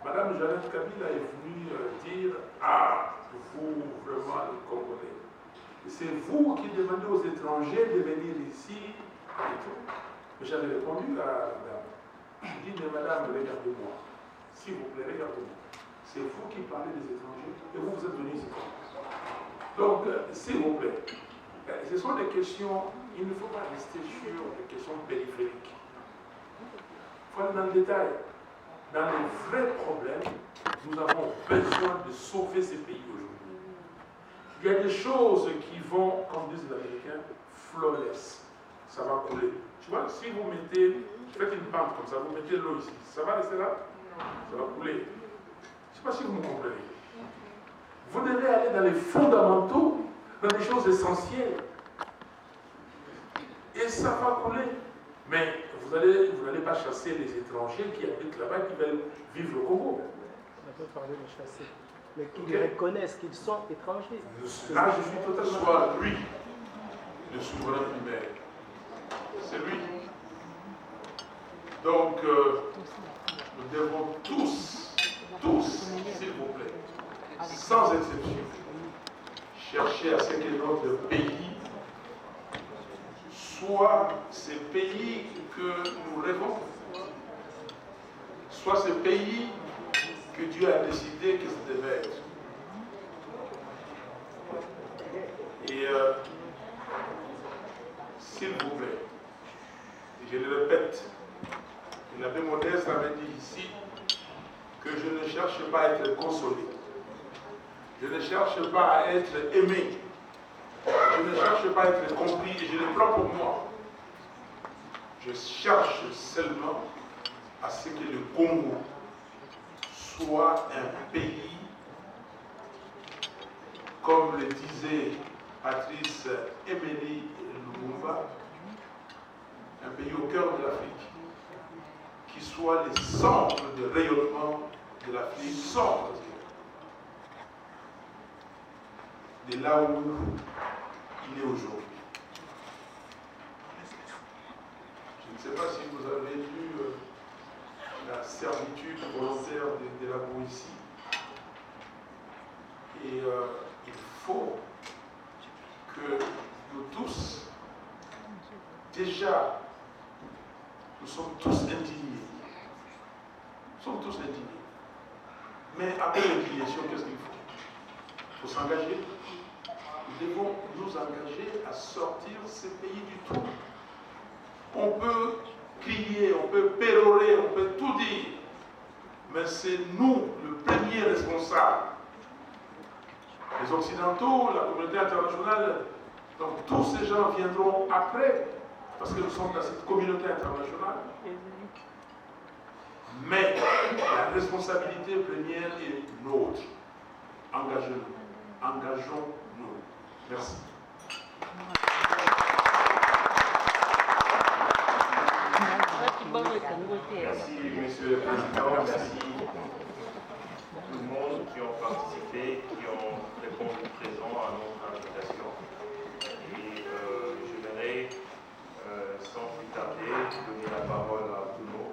Madame Jeannette Kabila est venue dire « Ah, vous, vraiment, les Congolais, c'est vous qui demandez aux étrangers de venir ici. » et tout. Mais j'avais répondu à la dame. Je dis, mais madame, regardez-moi. S'il vous plaît, regardez-moi. C'est vous qui parlez des étrangers et vous êtes venus ici. Donc, s'il vous plaît, ce sont des questions, il ne faut pas rester sur des questions périphériques. Il faut aller dans le détail. Dans les vrais problèmes, nous avons besoin de sauver ces pays aujourd'hui. Il y a des choses qui vont, comme disent les Américains, flawless. Ça va couler. Tu vois, si vous mettez, faites une pente comme ça, vous mettez l'eau ici, ça va rester là? Ça va couler. Je ne sais pas si vous me comprenez. Vous devez aller dans les fondamentaux, dans les choses essentielles. Et ça va couler. Mais vous n'allez pas chasser les étrangers qui habitent là-bas, qui veulent vivre au Congo.
On n'a pas parlé de chasser. Mais qui reconnaissent qu'ils sont étrangers.
Là, je suis totalement... Soit lui, le souverain primaire. C'est lui. Donc, nous devons tous, s'il vous plaît, sans exception, chercher à ce que notre pays soit ces pays que nous rêvons. soit ce pays que Dieu a décidé que ça devait être. Et s'il vous plaît, je le répète, l'abbé Modeste avait dit ici que je ne cherche pas à être consolé, je ne cherche pas à être aimé, je ne cherche pas à être compris et je le prends pour moi. Je cherche seulement à ce que le Congo soit un pays, comme le disait Patrice Emery Lumumba, un pays au cœur de l'Afrique, qui soit le centre de rayonnement de l'Afrique, centre de là où il est aujourd'hui. Je ne sais pas si vous avez lu la servitude volontaire de la Boétie. Et il faut que nous tous, déjà, nous sommes tous indignés. Nous sommes tous indignés. Mais après l'indignation, qu'est-ce qu'il faut? Il faut s'engager. Nous devons nous engager à sortir ce pays du trou. On peut crier, on peut pérorer, on peut tout dire, mais c'est nous le premier responsable. Les Occidentaux, la communauté internationale, donc tous ces gens viendront après, parce que nous sommes dans cette communauté internationale. Mais la responsabilité première est nôtre. Engageons-nous. Engageons-nous. Merci.
Merci, Monsieur le Président. Merci tout le monde qui ont participé, qui ont répondu présent à notre invitation. Et je vais sans plus tarder donner la parole à Bruno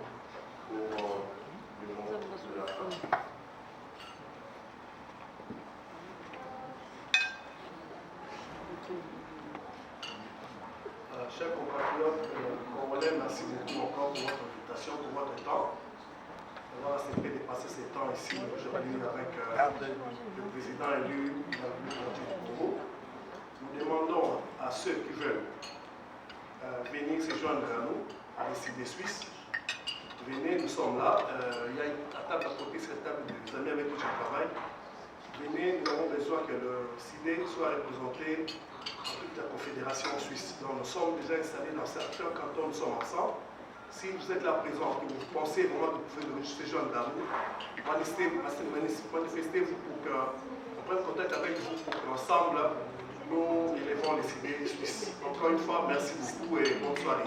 pour le mot de la fin.
Chers compatriotes congolais, merci beaucoup encore pour votre invitation, pour votre temps. On a accepté de passer ce temps ici aujourd'hui avec le président élu de la République du Congo. Nous demandons à ceux qui veulent venir se joindre à nous, à l'ICD Suisse. Venez, nous sommes là. Il y a une table à côté, cette table des amis avec qui je travaille. Venez, nous avons besoin que le CID soit représenté dans toute la Confédération suisse. Donc, nous sommes déjà installés dans certains cantons, nous sommes ensemble. Si vous êtes là présent, que vous pensez vraiment que vous pouvez devenir ces jeunes d'amour, manifestez-vous pour qu'on prenne contact avec vous, pour qu'ensemble, nous élevons les idées suisses. Encore une fois, merci beaucoup et bonne soirée.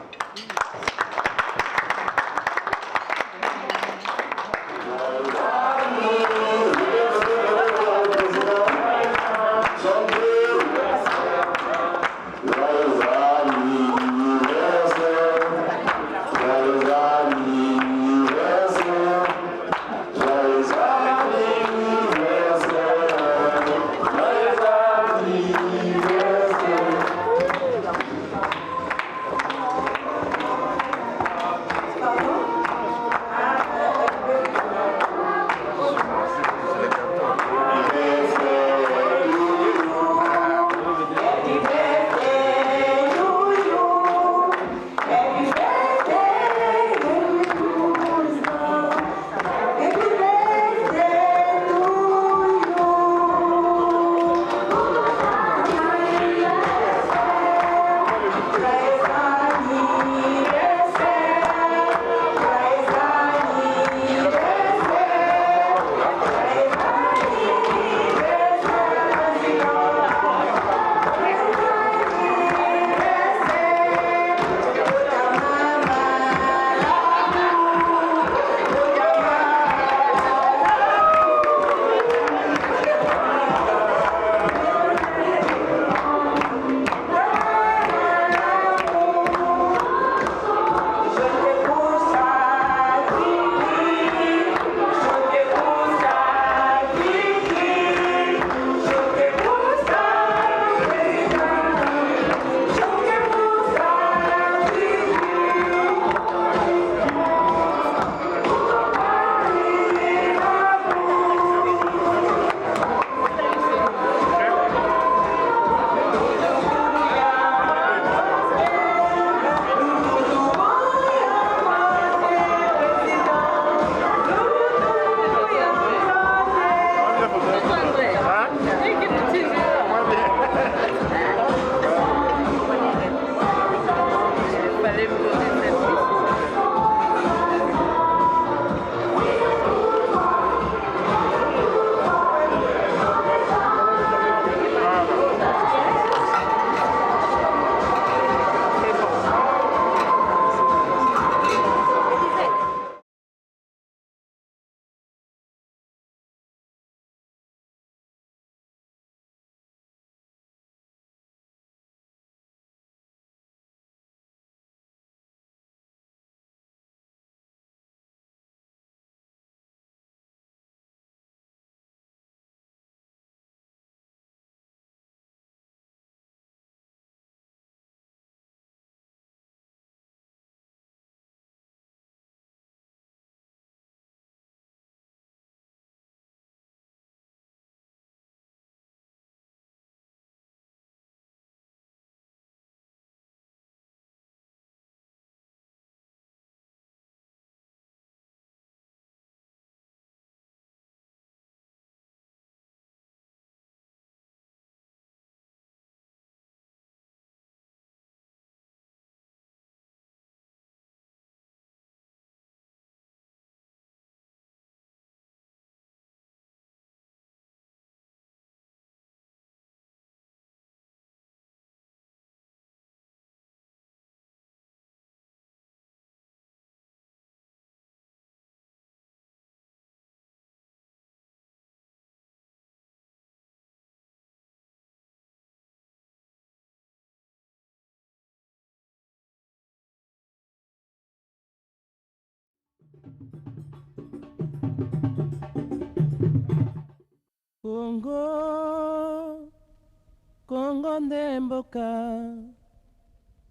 Kongo nde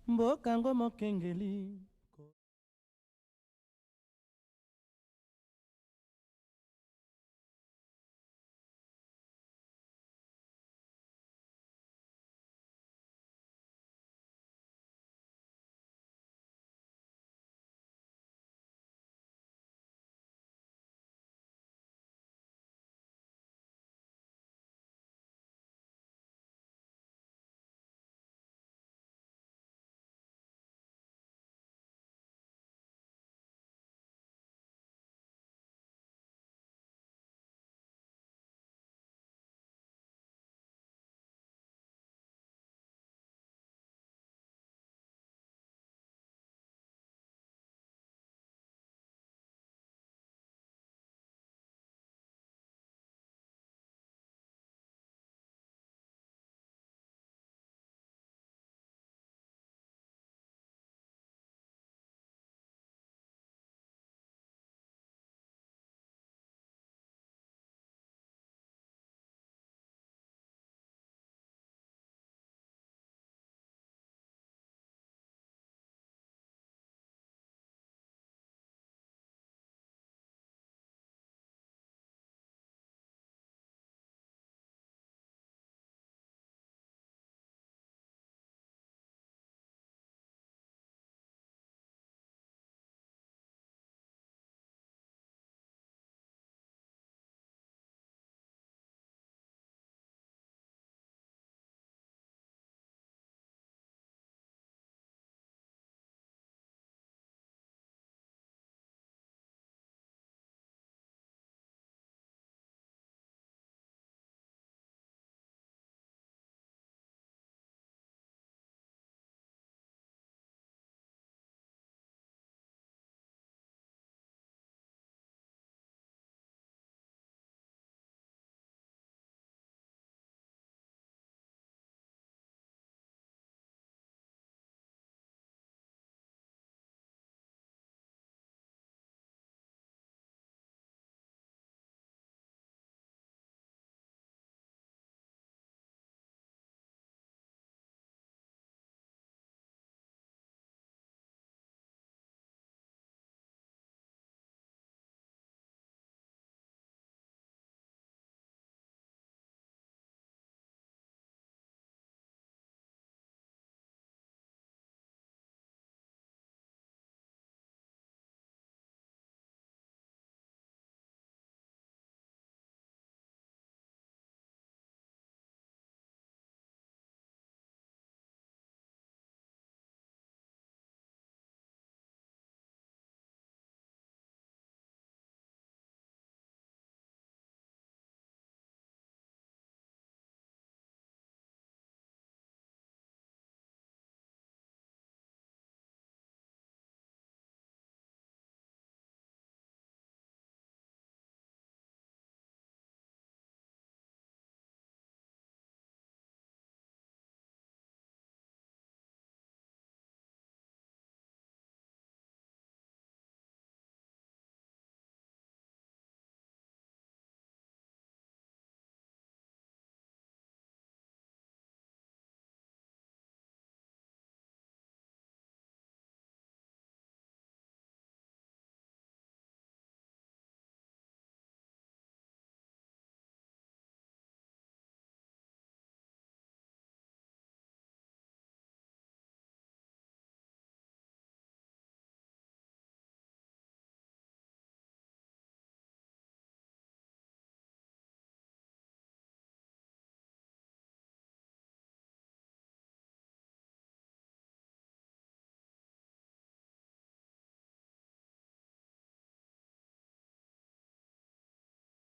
mboka ngo mokengeli